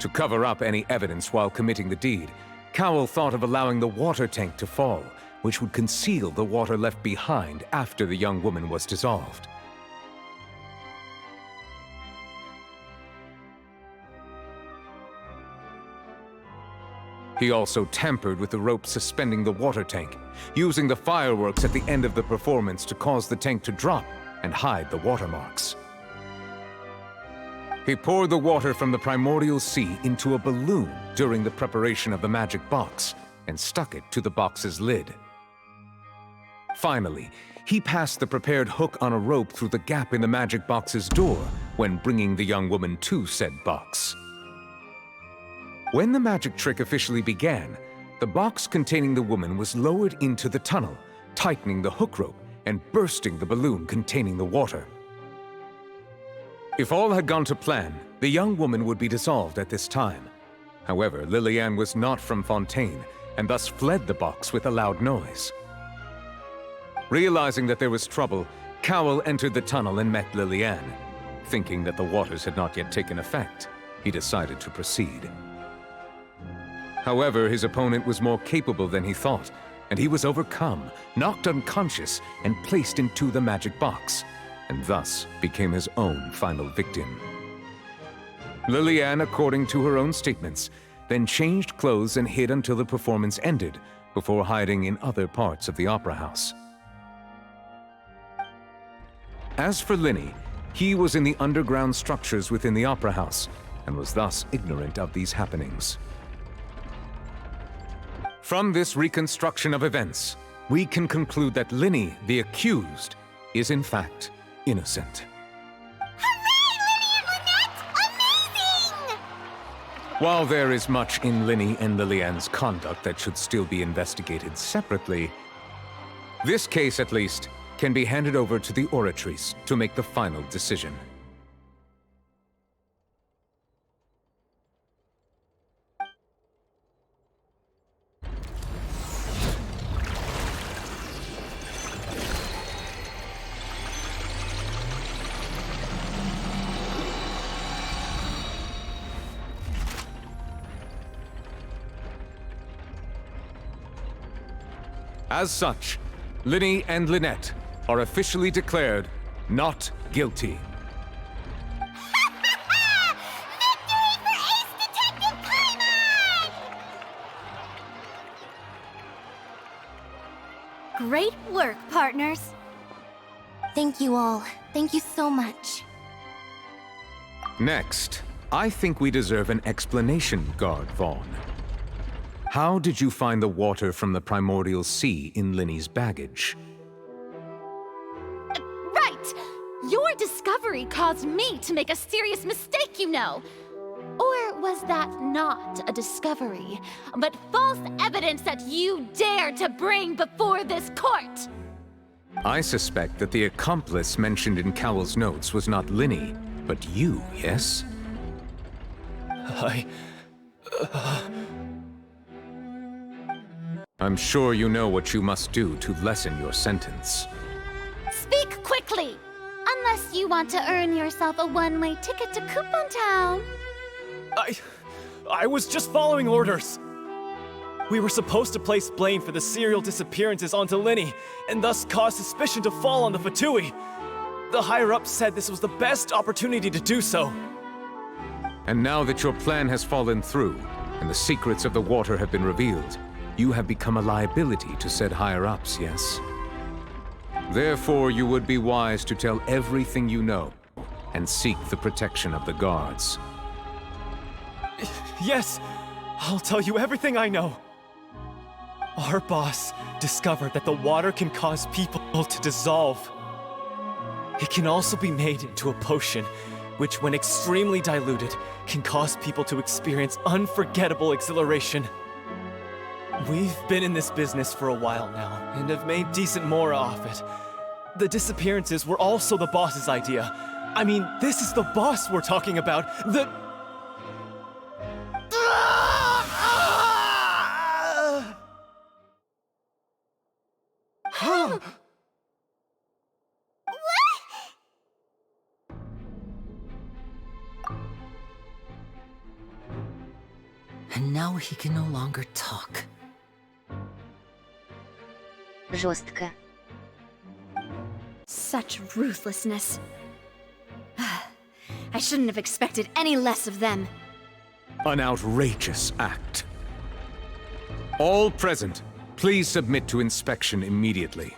To cover up any evidence while committing the deed, Cowell thought of allowing the water tank to fall, which would conceal the water left behind after the young woman was dissolved. He also tampered with the rope suspending the water tank, using the fireworks at the end of the performance to cause the tank to drop and hide the watermarks. He poured the water from the primordial sea into a balloon during the preparation of the magic box and stuck it to the box's lid. Finally, he passed the prepared hook on a rope through the gap in the magic box's door when bringing the young woman to said box. When the magic trick officially began, the box containing the woman was lowered into the tunnel, tightening the hook rope and bursting the balloon containing the water. If all had gone to plan, the young woman would be dissolved at this time. However, Liliane was not from Fontaine, and thus fled the box with a loud noise. Realizing that there was trouble, Cowell entered the tunnel and met Liliane. Thinking that the waters had not yet taken effect, he decided to proceed. However, his opponent was more capable than he thought, and he was overcome, knocked unconscious, and placed into the magic box, and thus became his own final victim. Liliane, according to her own statements, then changed clothes and hid until the performance ended, before hiding in other parts of the opera house. As for Linny, he was in the underground structures within the opera house, and was thus ignorant of these happenings. From this reconstruction of events, we can conclude that Linny, the accused, is in fact innocent. While there is much in Linny and Liliane's conduct that should still be investigated separately, this case, at least, can be handed over to the Oratrice to make the final decision. As such, Linny and Lynette are officially declared not guilty. Great work, partners. Thank you all. Thank you so much. Next, I think we deserve an explanation, Guard Vaughn. How did you find the water from the primordial sea in Linny's baggage? Right! Your discovery caused me to make a serious mistake, you know. Or was that not a discovery, but false evidence that you dare to bring before this court? I suspect that the accomplice mentioned in Cowell's notes was not Linny, but you, yes? I'm sure you know what you must do to lessen your sentence. Speak quickly! Unless you want to earn yourself a one-way ticket to Coupon Town. I was just following orders. We were supposed to place blame for the serial disappearances onto Linny, and thus cause suspicion to fall on the Fatui. The higher-ups said this was the best opportunity to do so. And now that your plan has fallen through, and the secrets of the water have been revealed, you have become a liability to said higher-ups, yes? Therefore, you would be wise to tell everything you know, and seek the protection of the guards. Yes, I'll tell you everything I know. Our boss discovered that the water can cause people to dissolve. It can also be made into a potion, which when extremely diluted, can cause people to experience unforgettable exhilaration. We've been in this business for a while now, and have made decent mora off it. The disappearances were also the boss's idea. I mean, this is the boss we're talking about. And now he can no longer talk. Жестко. Such ruthlessness. I shouldn't have expected any less of them. An outrageous act. All present, please submit to inspection immediately.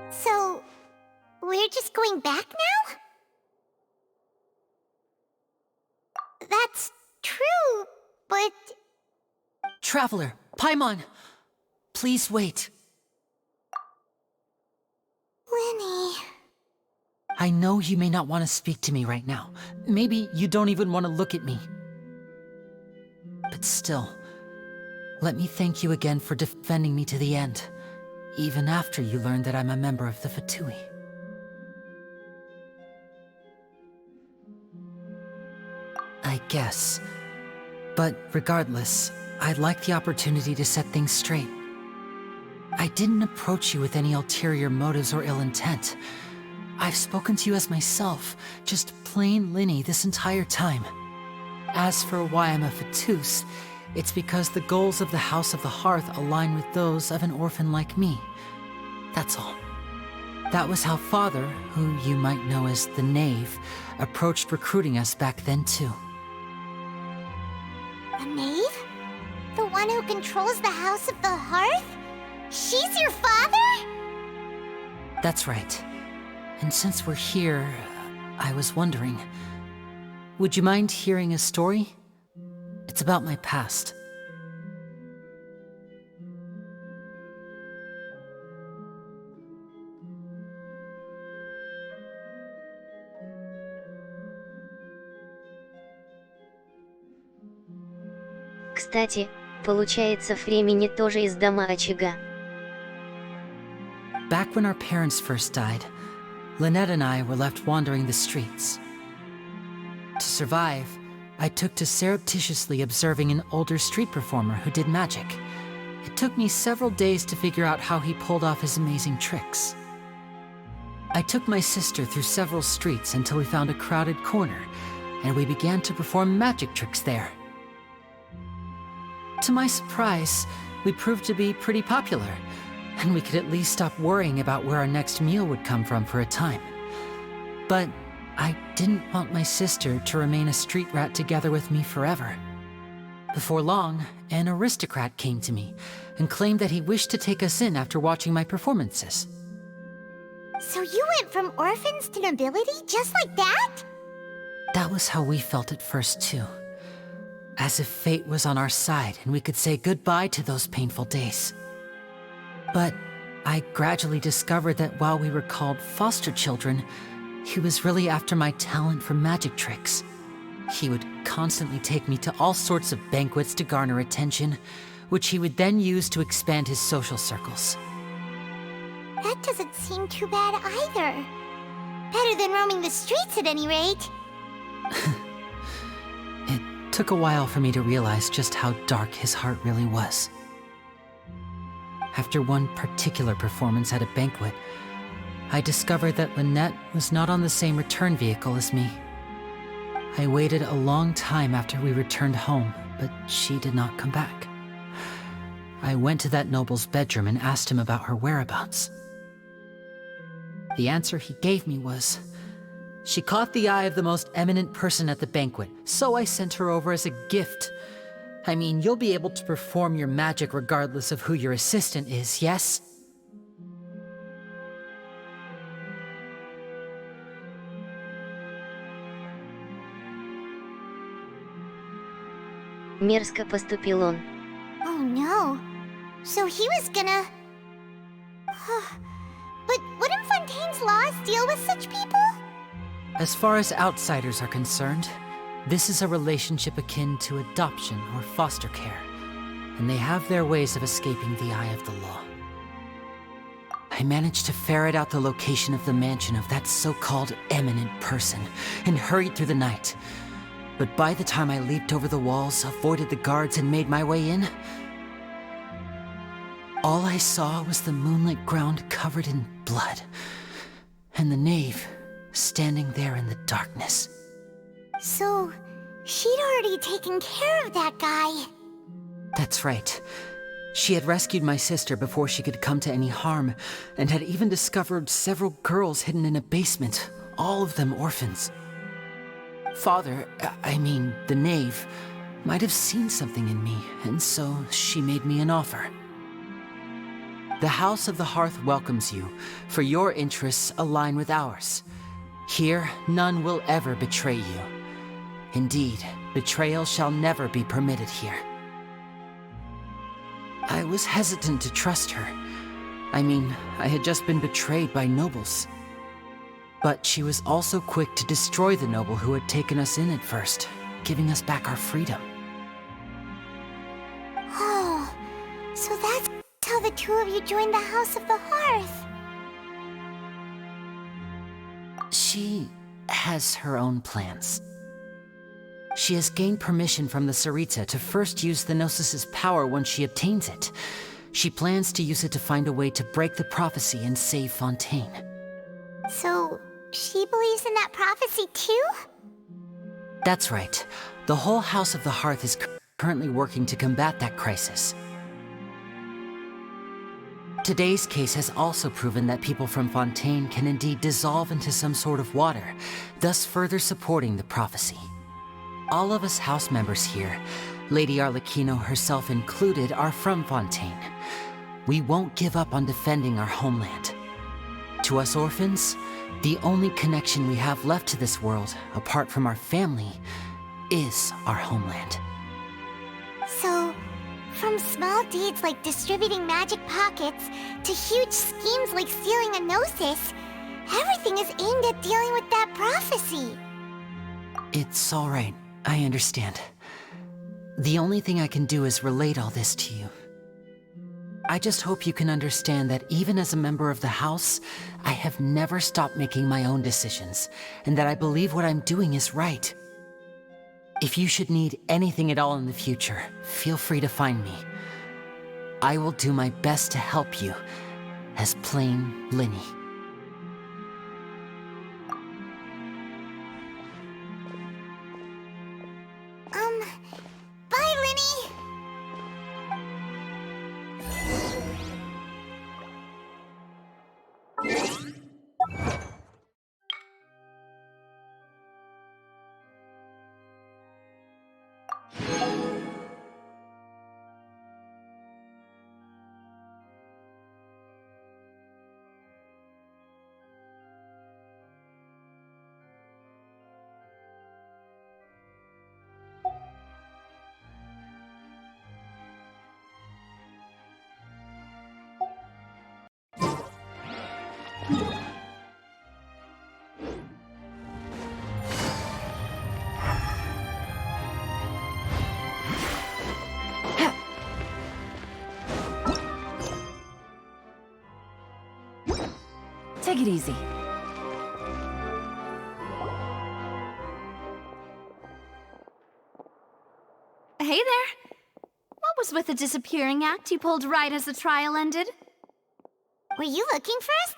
So, we're just going back now? That's true, but... Traveler, Paimon! Please wait. Linny... I know you may not want to speak to me right now. Maybe you don't even want to look at me. But still, let me thank you again for defending me to the end, even after you learned that I'm a member of the Fatui. I guess. But regardless, I'd like the opportunity to set things straight. I didn't approach you with any ulterior motives or ill intent. I've spoken to you as myself, just plain Linny this entire time. As for why I'm a Fatus, it's because the goals of the House of the Hearth align with those of an orphan like me. That's all. That was how Father, who you might know as the Knave, approached recruiting us back then too. A knave? The one who controls the House of the Hearth? She's your father? That's right. And since we're here, I was wondering, would you mind hearing a story? It's about my past. Кстати, получается, Фремени тоже из дома очага. Back when our parents first died, Lynette and I were left wandering the streets. To survive, I took to surreptitiously observing an older street performer who did magic. It took me several days to figure out how he pulled off his amazing tricks. I took my sister through several streets until we found a crowded corner, and we began to perform magic tricks there. To my surprise, we proved to be pretty popular, and we could at least stop worrying about where our next meal would come from for a time. But I didn't want my sister to remain a street rat together with me forever. Before long, an aristocrat came to me and claimed that he wished to take us in after watching my performances. So you went from orphans to nobility just like that? That was how we felt at first too. As if fate was on our side and we could say goodbye to those painful days. But I gradually discovered that while we were called foster children, he was really after my talent for magic tricks. He would constantly take me to all sorts of banquets to garner attention, which he would then use to expand his social circles. That doesn't seem too bad either. Better than roaming the streets at any rate. It took a while for me to realize just how dark his heart really was. After one particular performance at a banquet, I discovered that Lynette was not on the same return vehicle as me. I waited a long time after we returned home, but she did not come back. I went to that noble's bedroom and asked him about her whereabouts. The answer he gave me was, she caught the eye of the most eminent person at the banquet, so I sent her over as a gift. I mean, you'll be able to perform your magic regardless of who your assistant is, yes? Мерзко поступил он. Oh no. So he was gonna... But wouldn't Fontaine's laws deal with such people? As far as outsiders are concerned, this is a relationship akin to adoption or foster care, and they have their ways of escaping the eye of the law. I managed to ferret out the location of the mansion of that so-called eminent person and hurried through the night. But by the time I leaped over the walls, avoided the guards, and made my way in, all I saw was the moonlit ground covered in blood, and the knave standing there in the darkness. So, she'd already taken care of that guy. That's right. She had rescued my sister before she could come to any harm, and had even discovered several girls hidden in a basement, all of them orphans. Father, I mean, the knave, might have seen something in me, and so she made me an offer. The House of the Hearth welcomes you, for your interests align with ours. Here, none will ever betray you. Indeed, betrayal shall never be permitted here. I was hesitant to trust her. I mean, I had just been betrayed by nobles. But she was also quick to destroy the noble who had taken us in at first, giving us back our freedom. Oh, so that's how the two of you joined the House of the Hearth. She has her own plans. She has gained permission from the Tsaritsa to first use the Gnosis' power once she obtains it. She plans to use it to find a way to break the prophecy and save Fontaine. So, she believes in that prophecy too? That's right. The whole House of the Hearth is currently working to combat that crisis. Today's case has also proven that people from Fontaine can indeed dissolve into some sort of water, thus further supporting the prophecy. All of us house members here, Lady Arlecchino herself included, are from Fontaine. We won't give up on defending our homeland. To us orphans, the only connection we have left to this world, apart from our family, is our homeland. So, from small deeds like distributing magic pockets to huge schemes like stealing a Gnosis, everything is aimed at dealing with that prophecy. It's all right. I understand. The only thing I can do is relate all this to you. I just hope you can understand that even as a member of the House, I have never stopped making my own decisions, and that I believe what I'm doing is right. If you should need anything at all in the future, feel free to find me. I will do my best to help you, as plain Linny. Bye, Linny! Take it easy. Hey there! What was with the disappearing act you pulled right as the trial ended? Were you looking for us,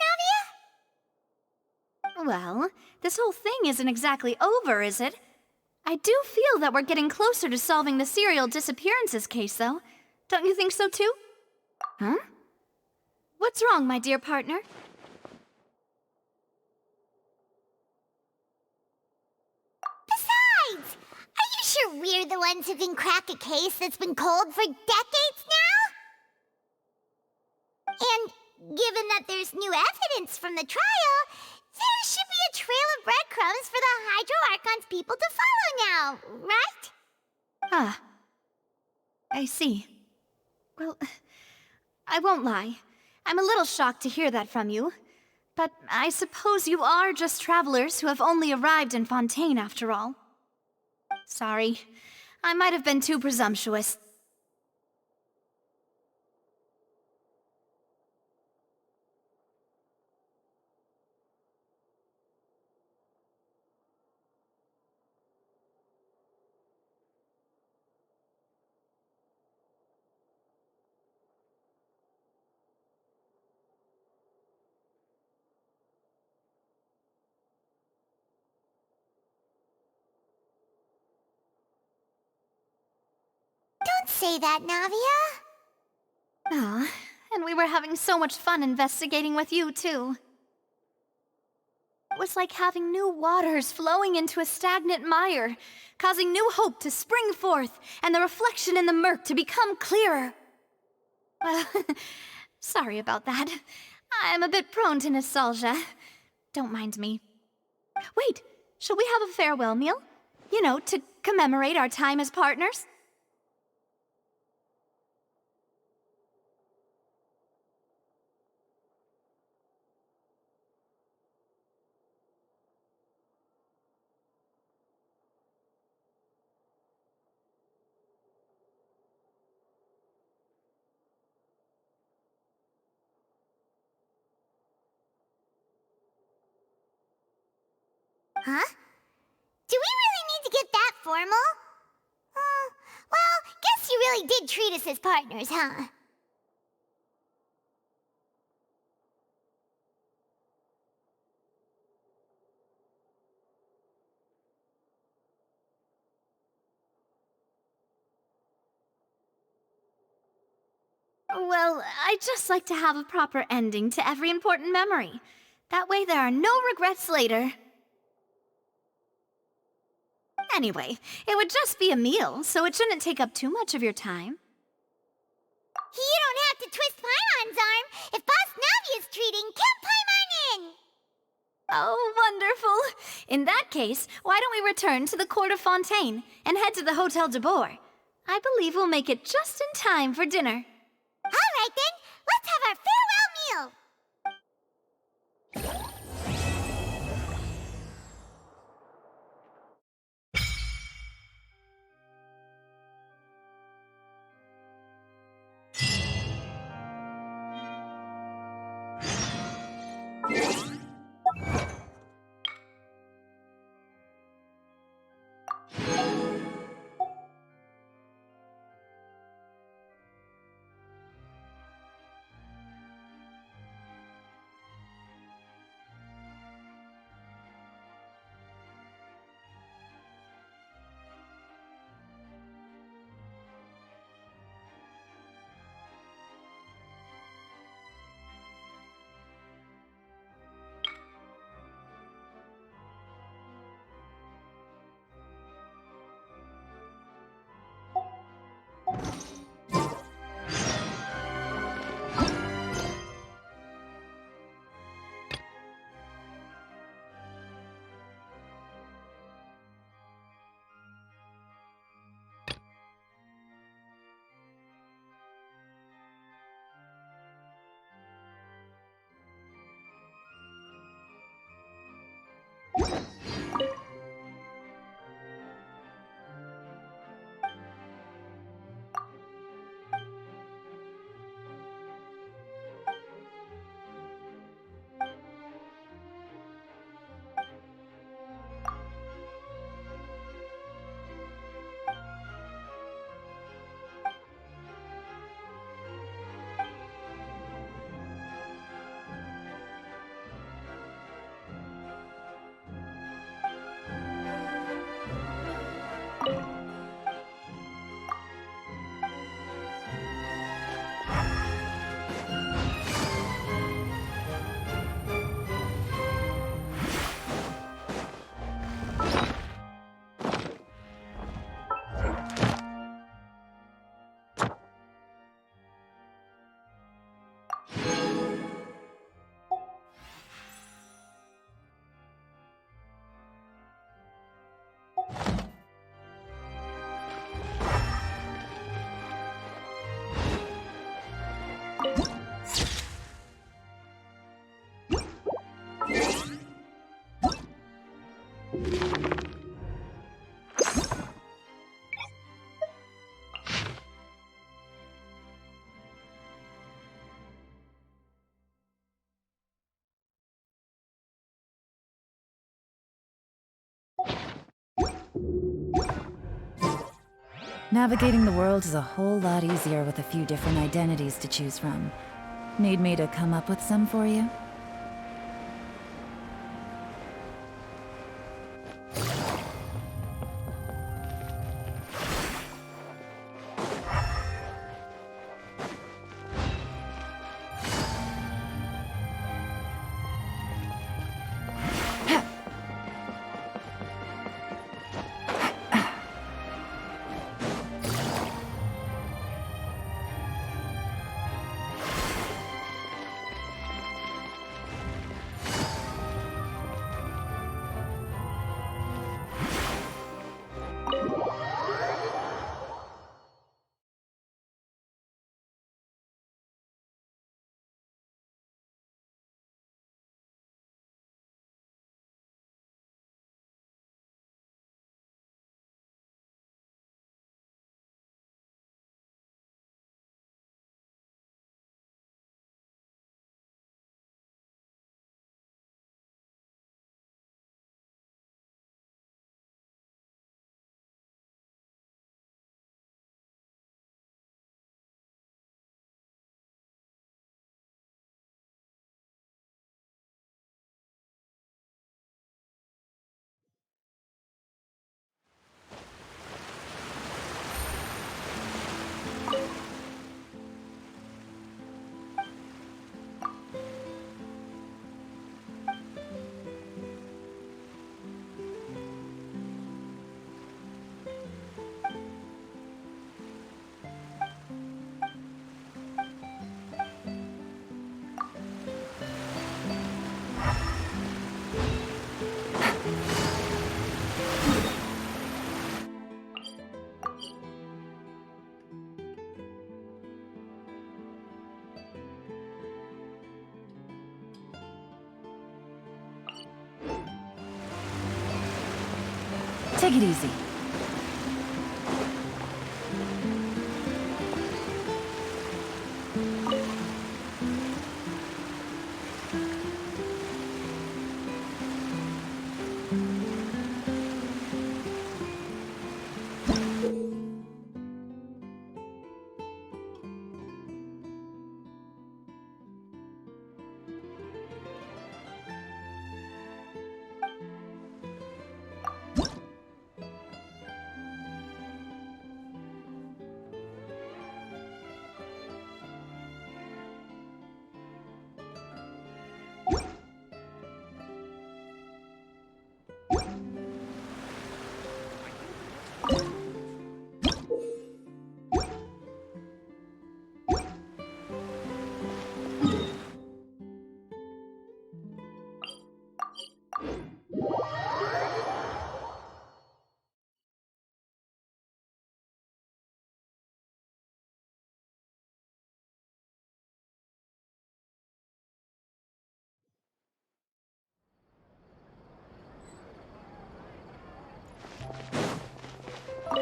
Navia? Well, this whole thing isn't exactly over, is it? I do feel that we're getting closer to solving the serial disappearances case, though. Don't you think so, too? Huh? What's wrong, my dear partner? Besides, are you sure we're the ones who can crack a case that's been cold for decades now? And given that there's new evidence from the trial, there should be a trail of breadcrumbs for the Hydro Archon's people to follow now, right? Ah. I see. Well, I won't lie. I'm a little shocked to hear that from you. But I suppose you are just travelers who have only arrived in Fontaine after all. Sorry. I might have been too presumptuous. Don't say that, Navia. Ah, and we were having so much fun investigating with you, too. It was like having new waters flowing into a stagnant mire, causing new hope to spring forth, and the reflection in the murk to become clearer. Well, sorry about that. I'm a bit prone to nostalgia. Don't mind me. Wait, shall we have a farewell meal? You know, to commemorate our time as partners? Huh? Do we really need to get that formal? Well, guess you really did treat us as partners, huh? Well, I'd just like to have a proper ending to every important memory. That way there are no regrets later. Anyway, it would just be a meal, so it shouldn't take up too much of your time. You don't have to twist Paimon's arm. If Boss Navi is treating, count Paimon in! Oh, wonderful! In that case, why don't we return to the Court of Fontaine and head to the Hotel de Boer? I believe we'll make it just in time for dinner. All right then, let's have our farewell meal! Navigating the world is a whole lot easier with a few different identities to choose from. Need me to come up with some for you? Take it easy.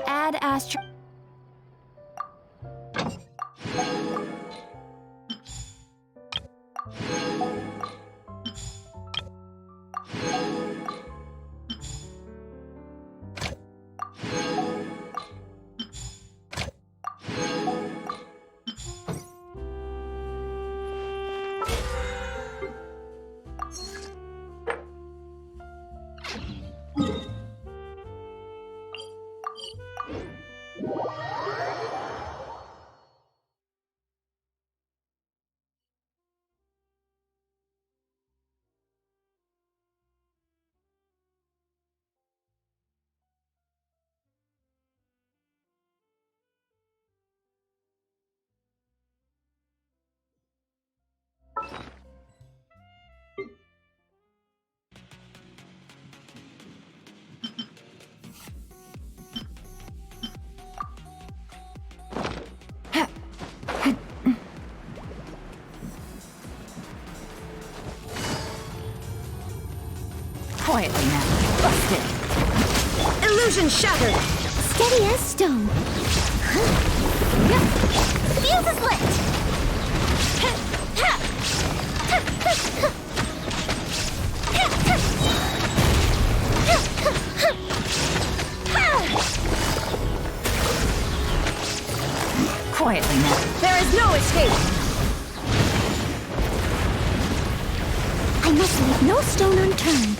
Add astro... Quietly now. Busted. Illusion shattered! Steady as stone. Fuse is lit! must leave no stone unturned.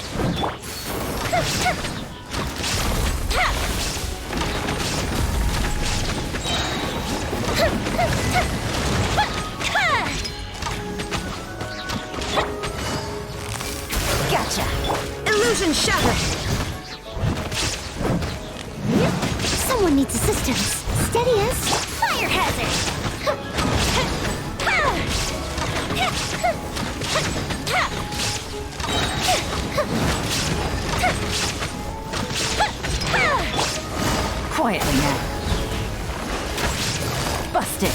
Gotcha. Illusion shattered. Someone needs assistance. Steady as fire hazard. Quietly now. Busted.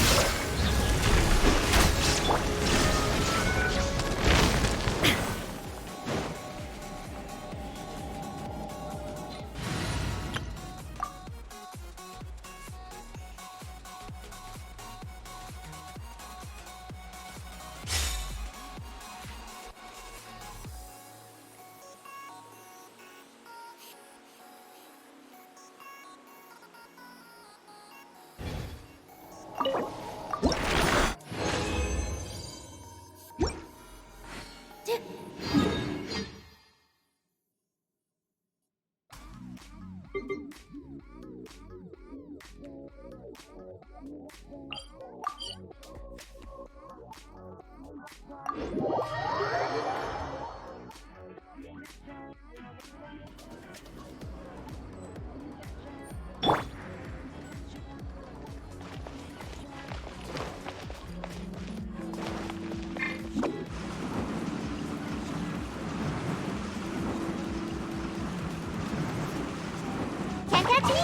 Can't catch me.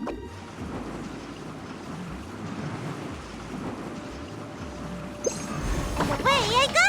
Away I go!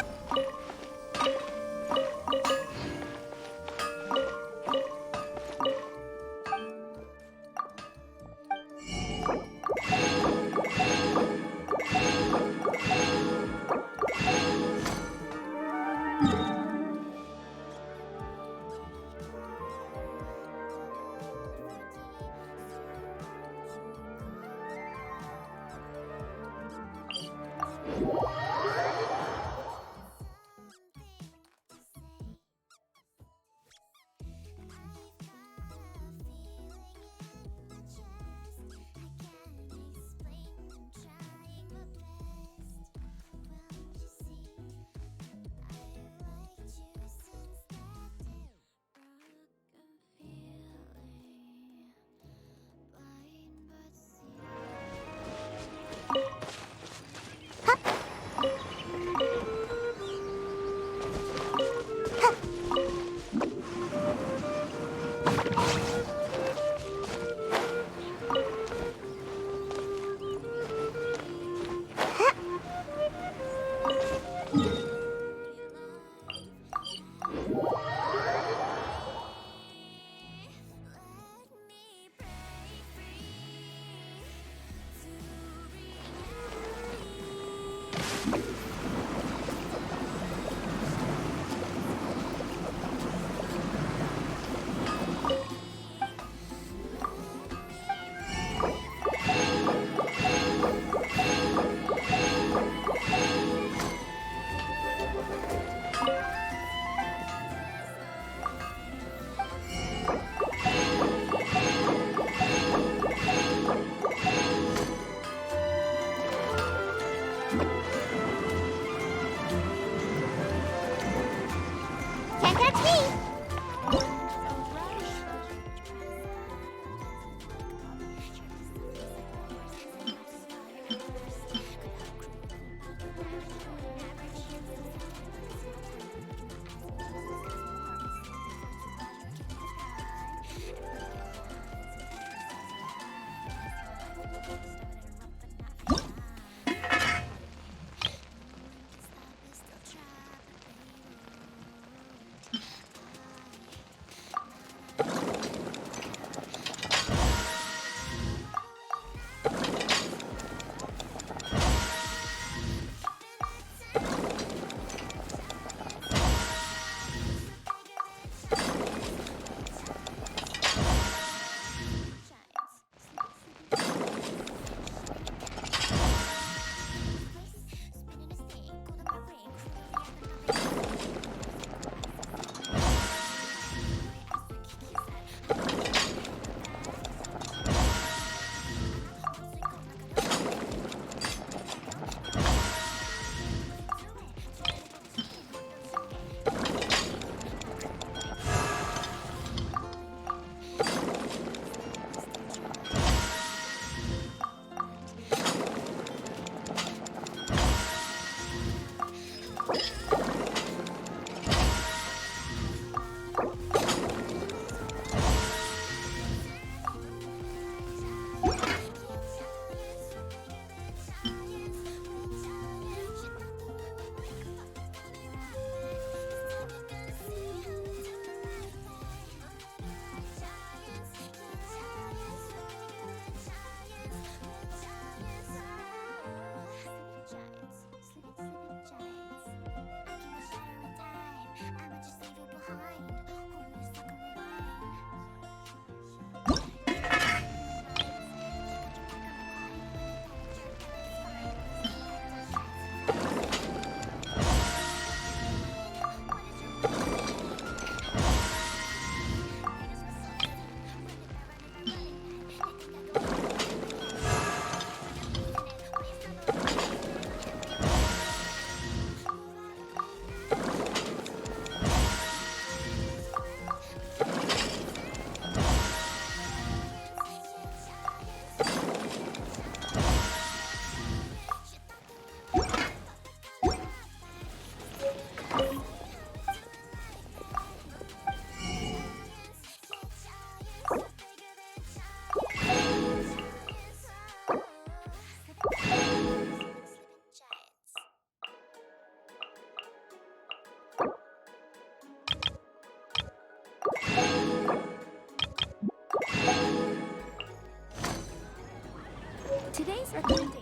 recommendation.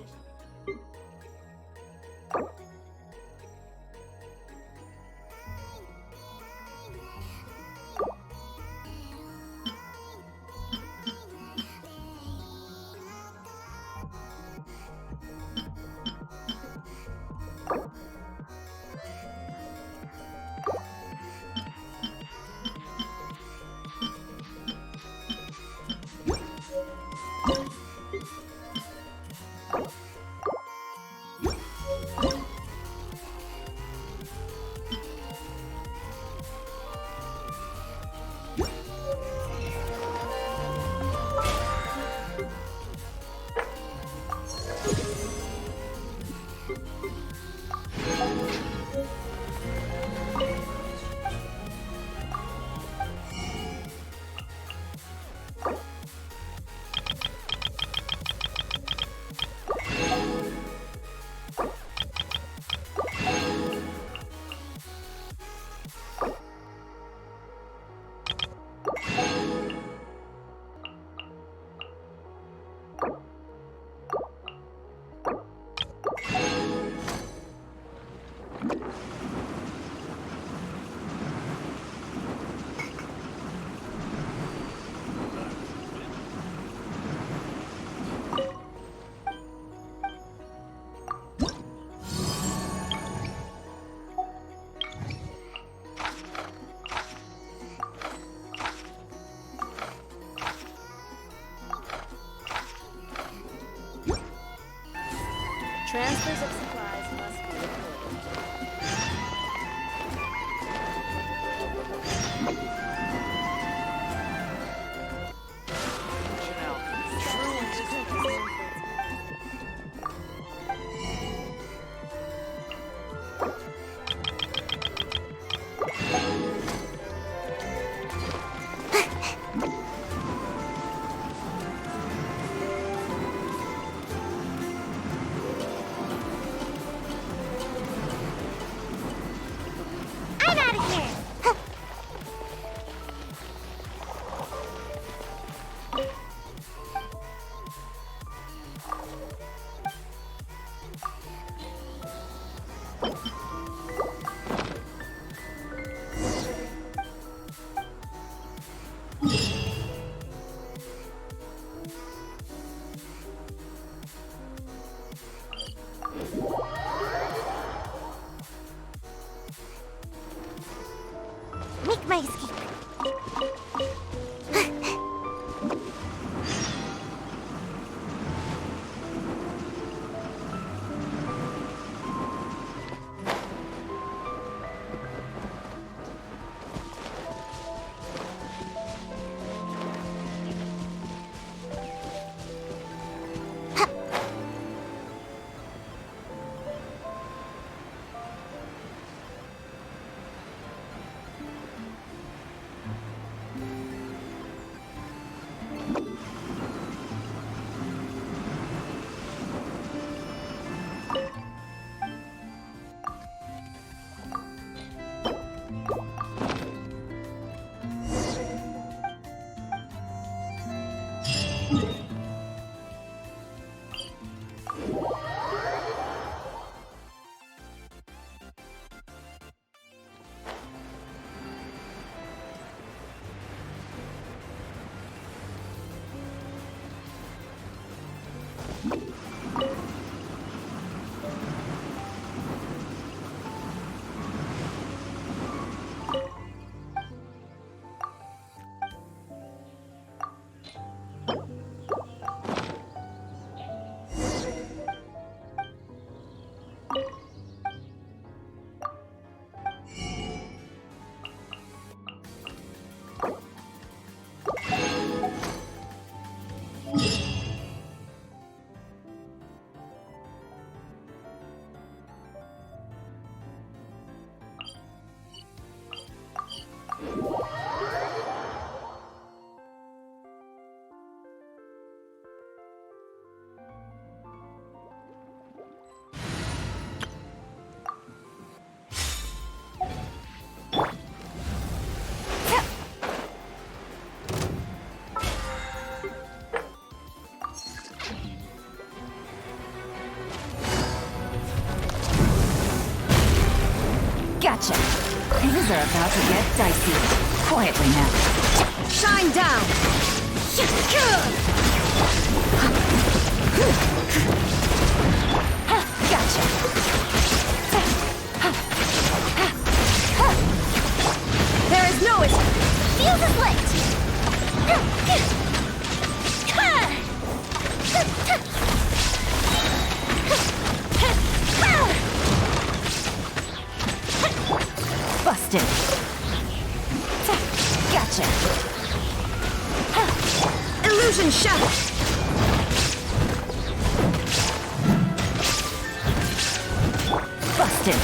Transfers of supplies must be recorded. I'm out of here! Gotcha. Things are about to get dicey. Quietly now. Shine down! Gotcha. There is no escape! Fuse is lit! Busted. Gotcha. Illusion shattered! Busted.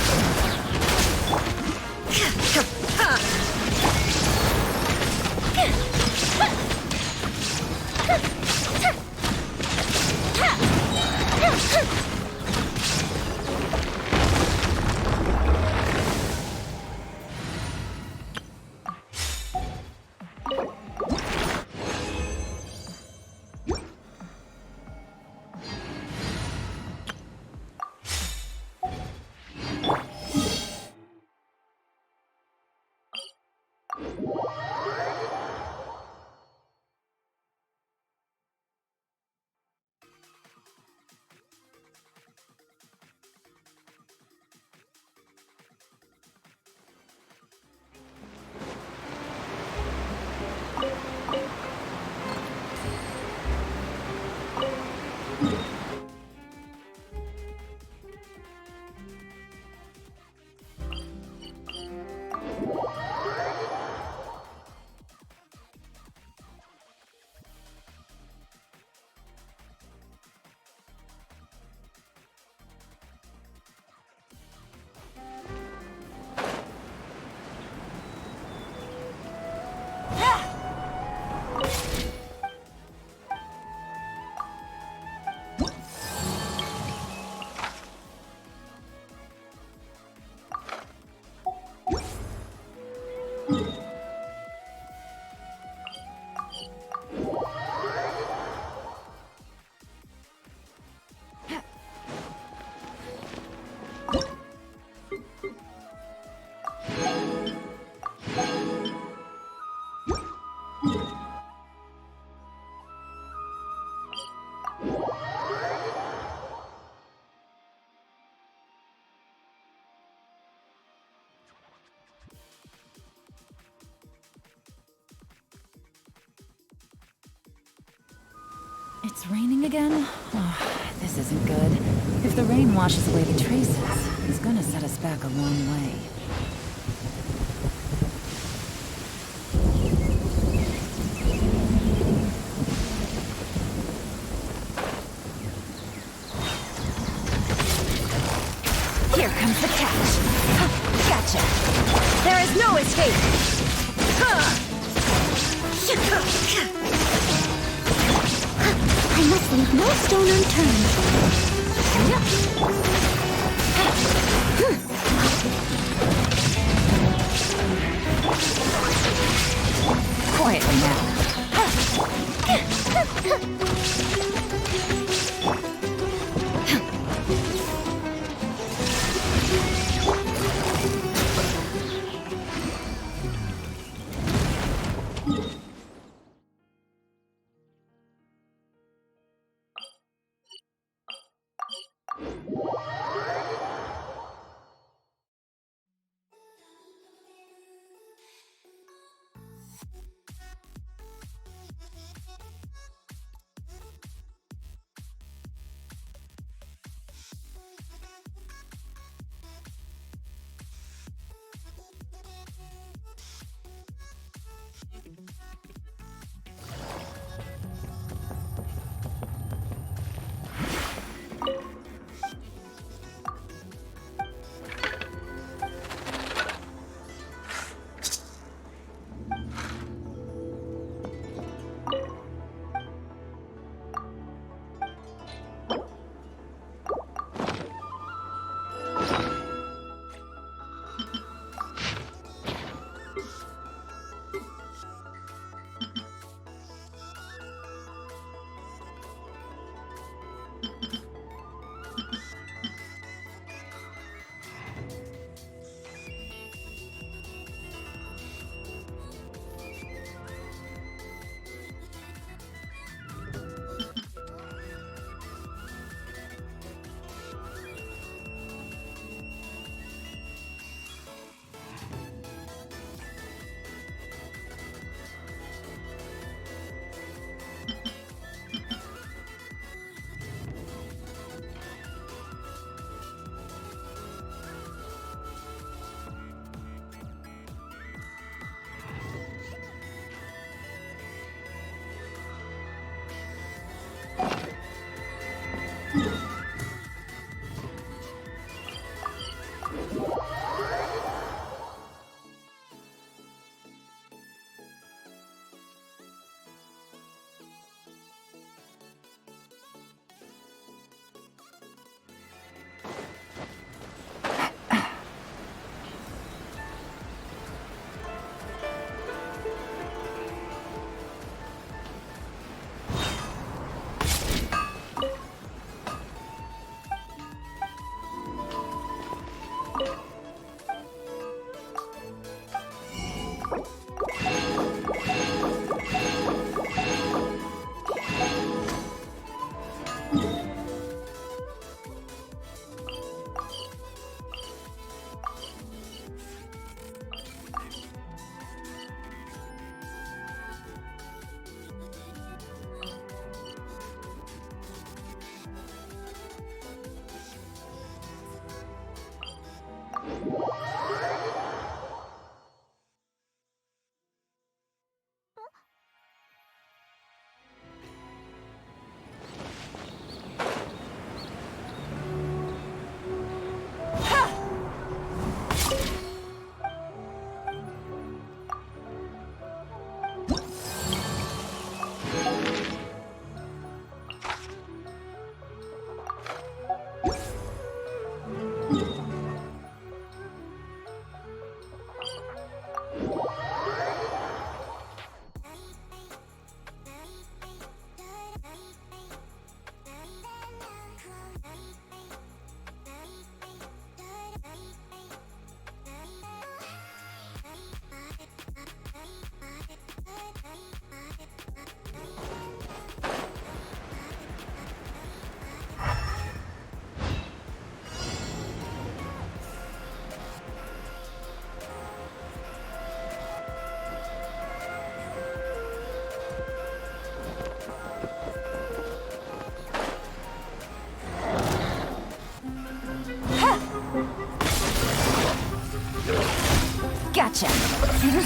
It's raining again? Oh, this isn't good. If the rain washes away the traces, it's gonna set us back a long way. Here comes the catch! Gotcha! There is no escape! I must leave no stone unturned. Quietly now.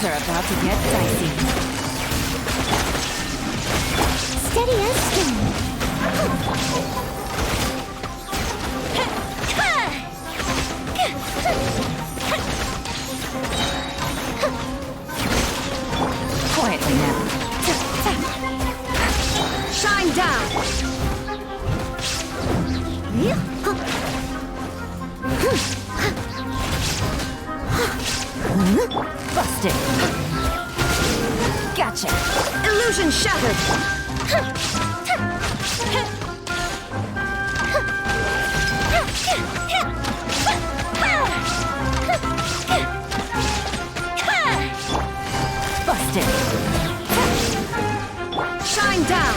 Things are about to get dicey. Steady as stone. Quietly now. Shine down! Busted. Gotcha. Illusion shattered! Busted. Shine down!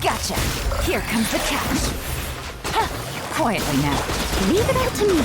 Gotcha. Here comes the catch. Quietly now. Leave it all to me.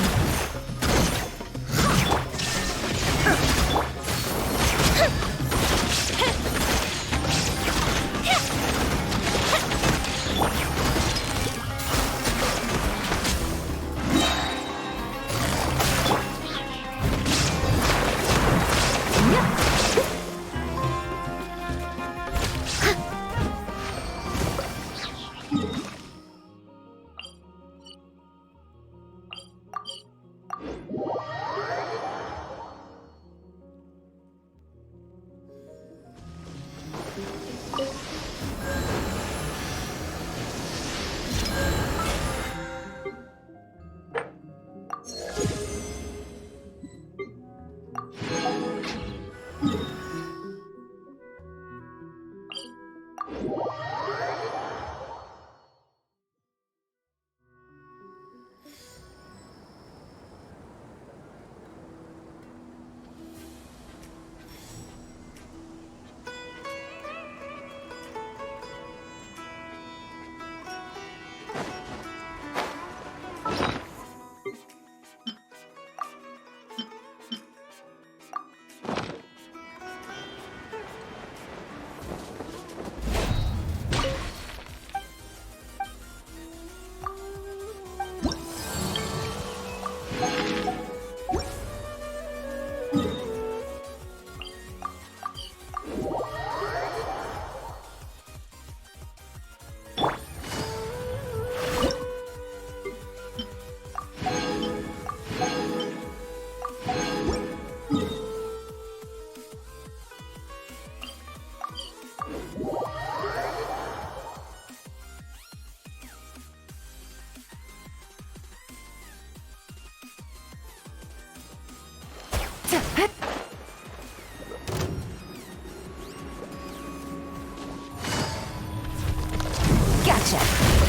Gotcha.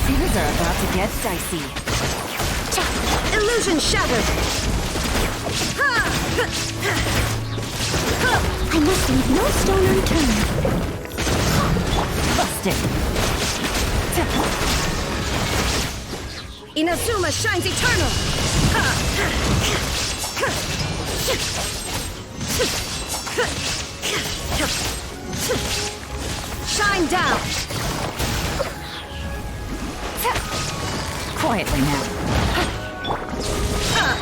Things are about to get dicey. Illusion shattered! I must leave no stone unturned. Busted. Inazuma shines eternal! Shine down! Quietly now. Shine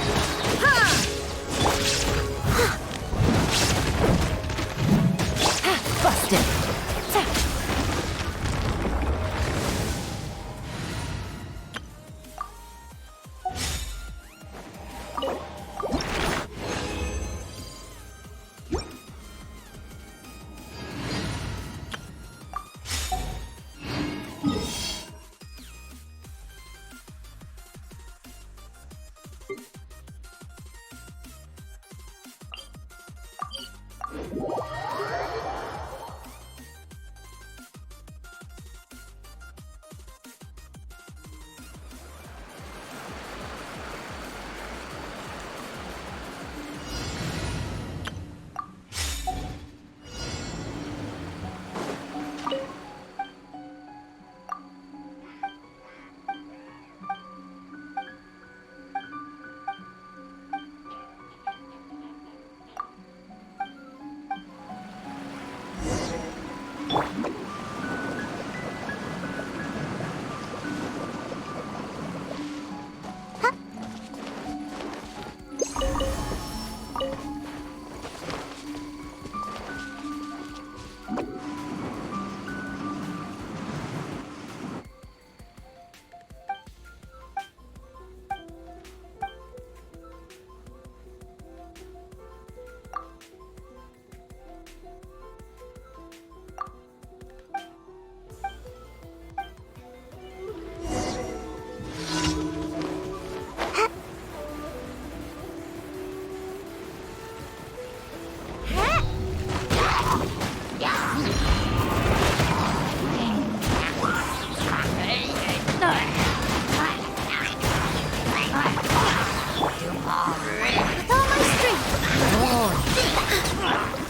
With all my strength!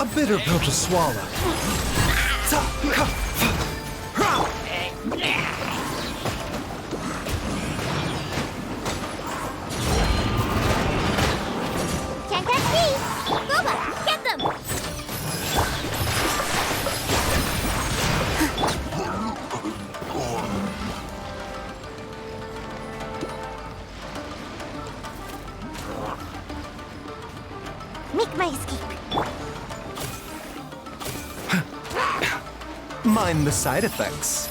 A bitter pill to swallow. Can't catch me! Boba, get them! Make my escape. Mind the side effects.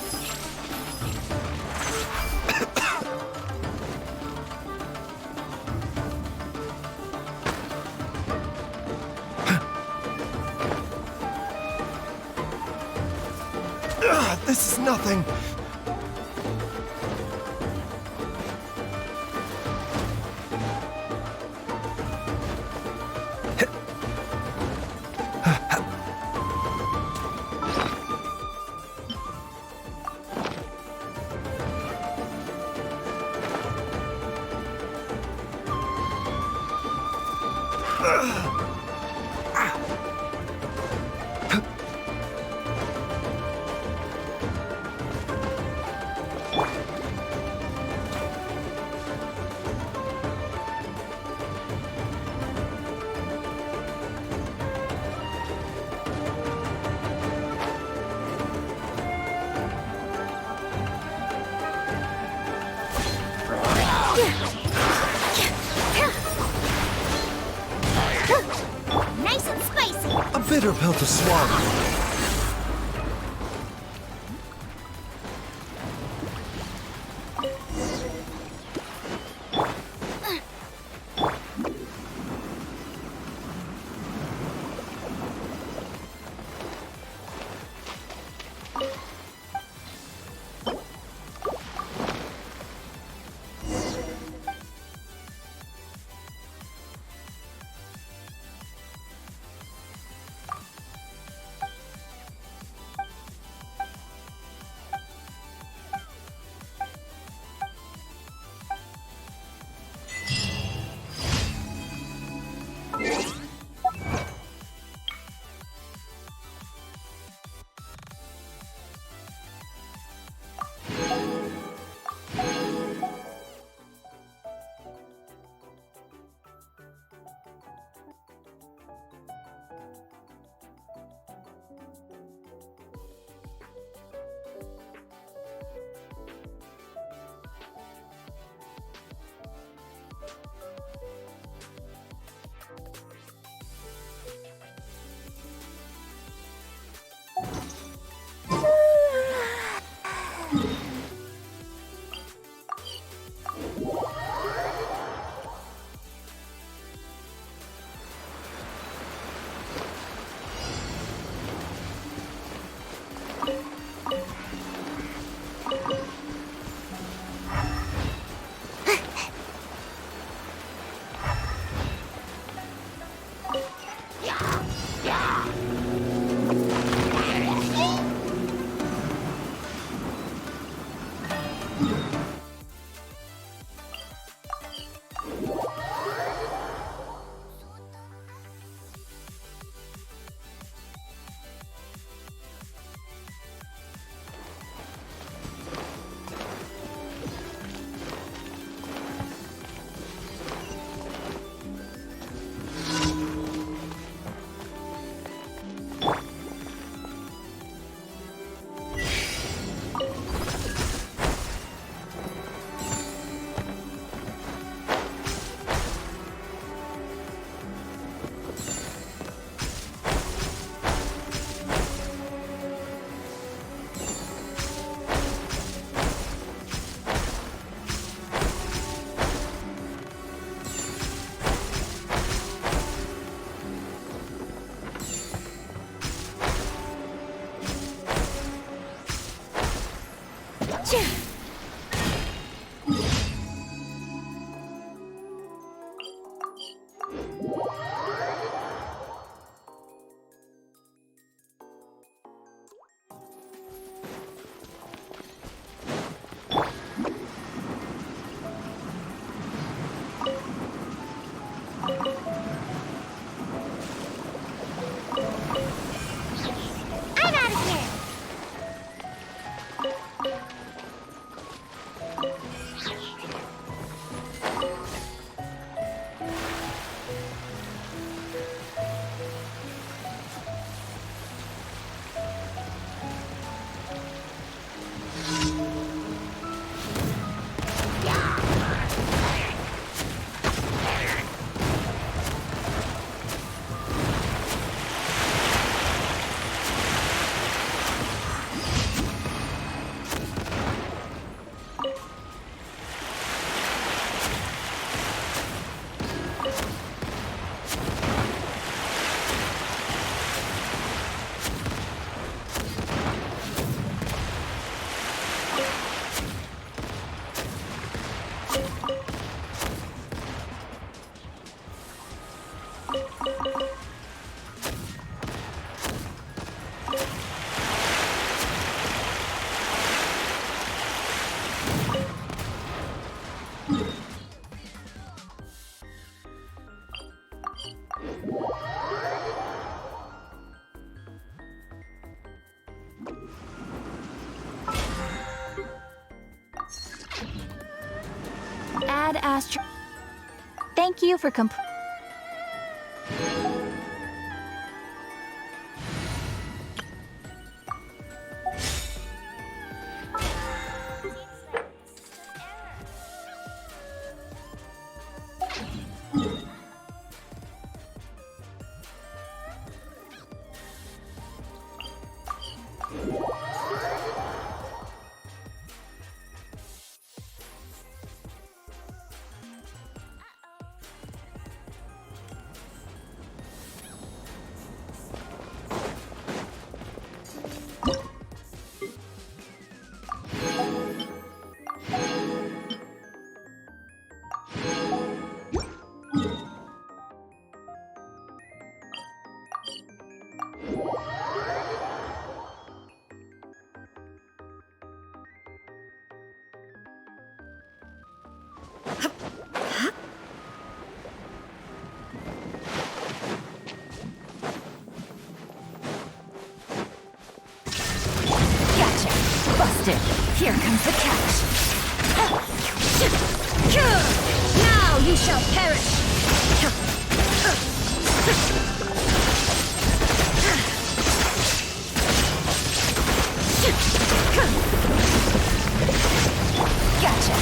This is nothing. Nice and spicy! A bitter pill to swallow. badass. Thank you for Busted. Here comes the catch. Now you shall perish. Gotcha.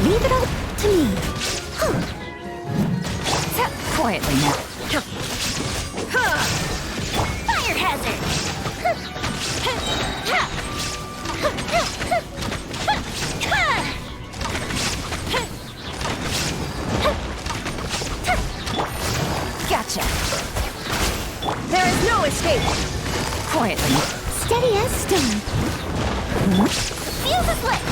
Leave it all to me. Quietly now. Fire hazard. Gotcha. There is no escape. Quietly. Steady as stone. Fuse is lit.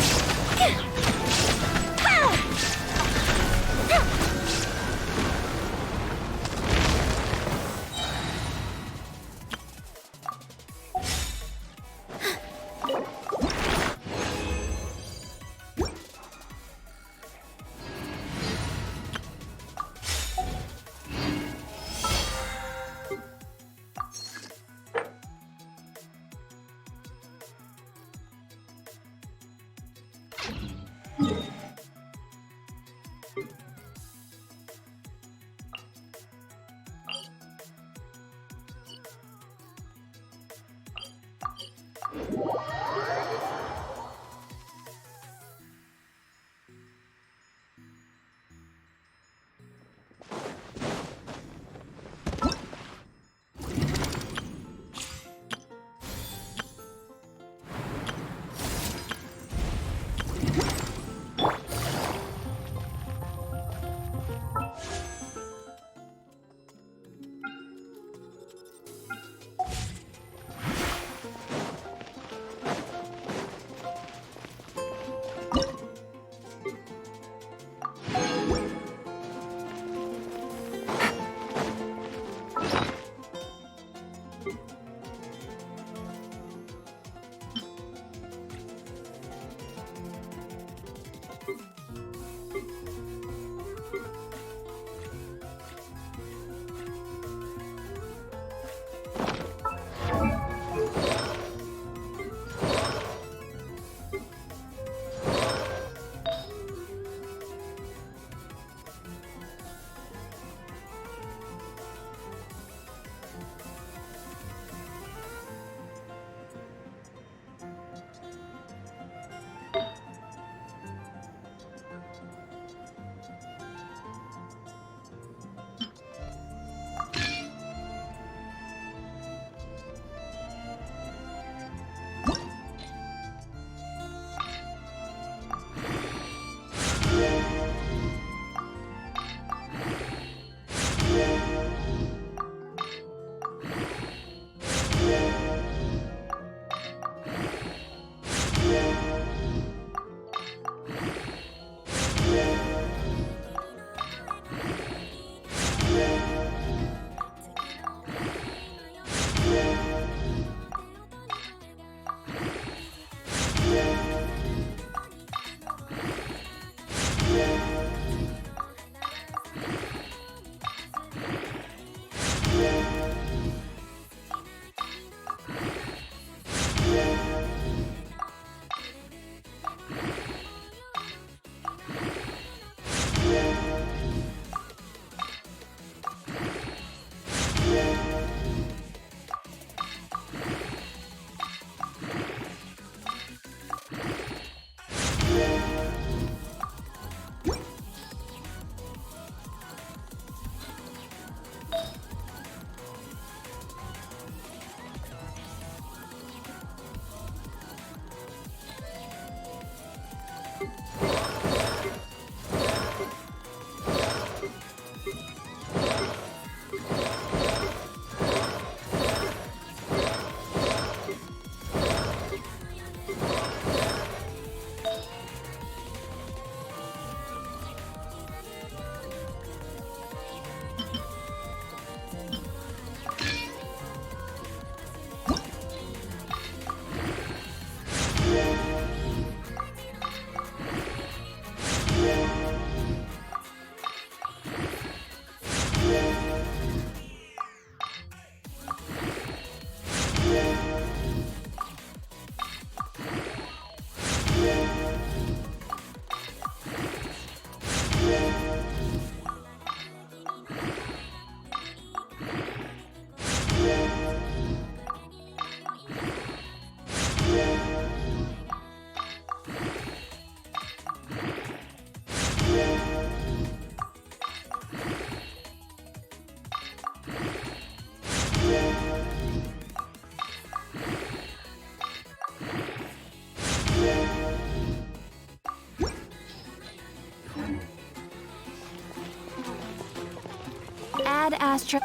Ad Astra.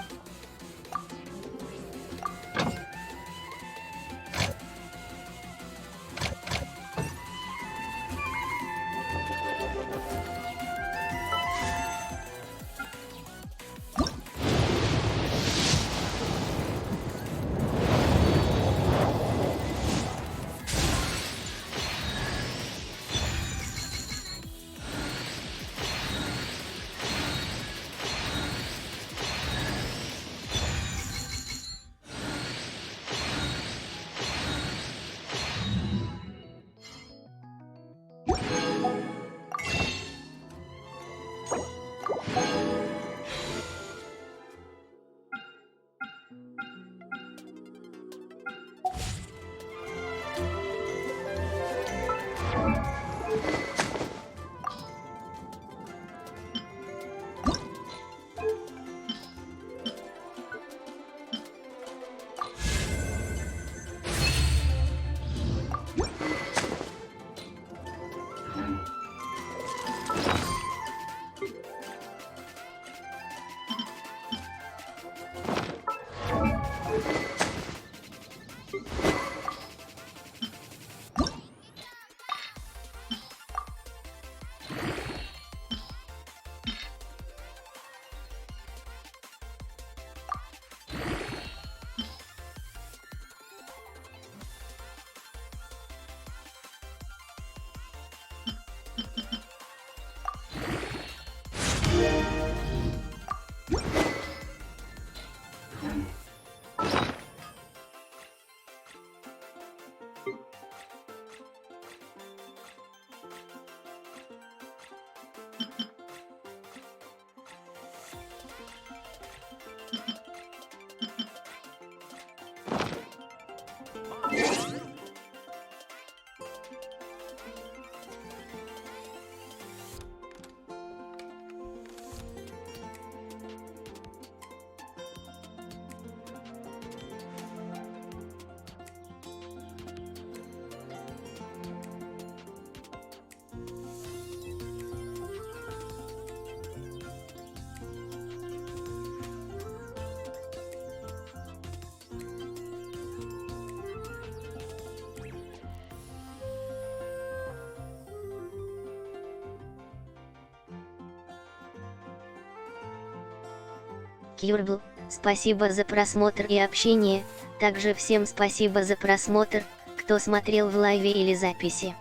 Кюрбл, спасибо за просмотр и общение, также всем спасибо за просмотр, кто смотрел в лайве или записи.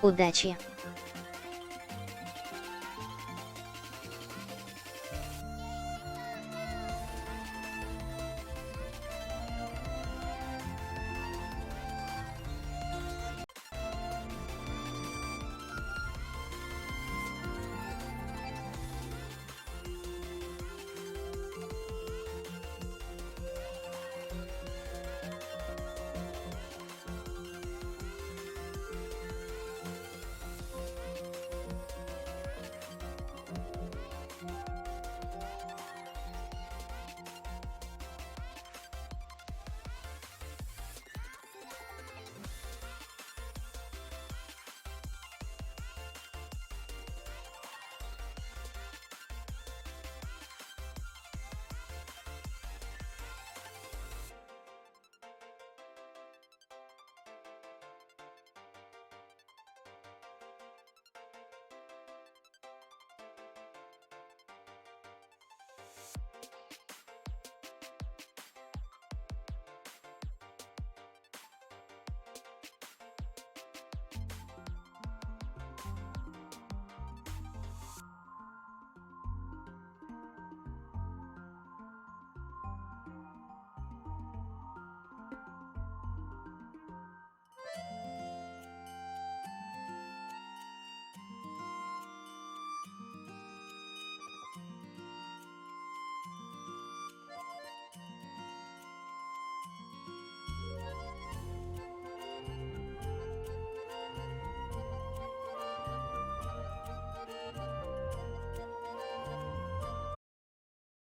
Удачи!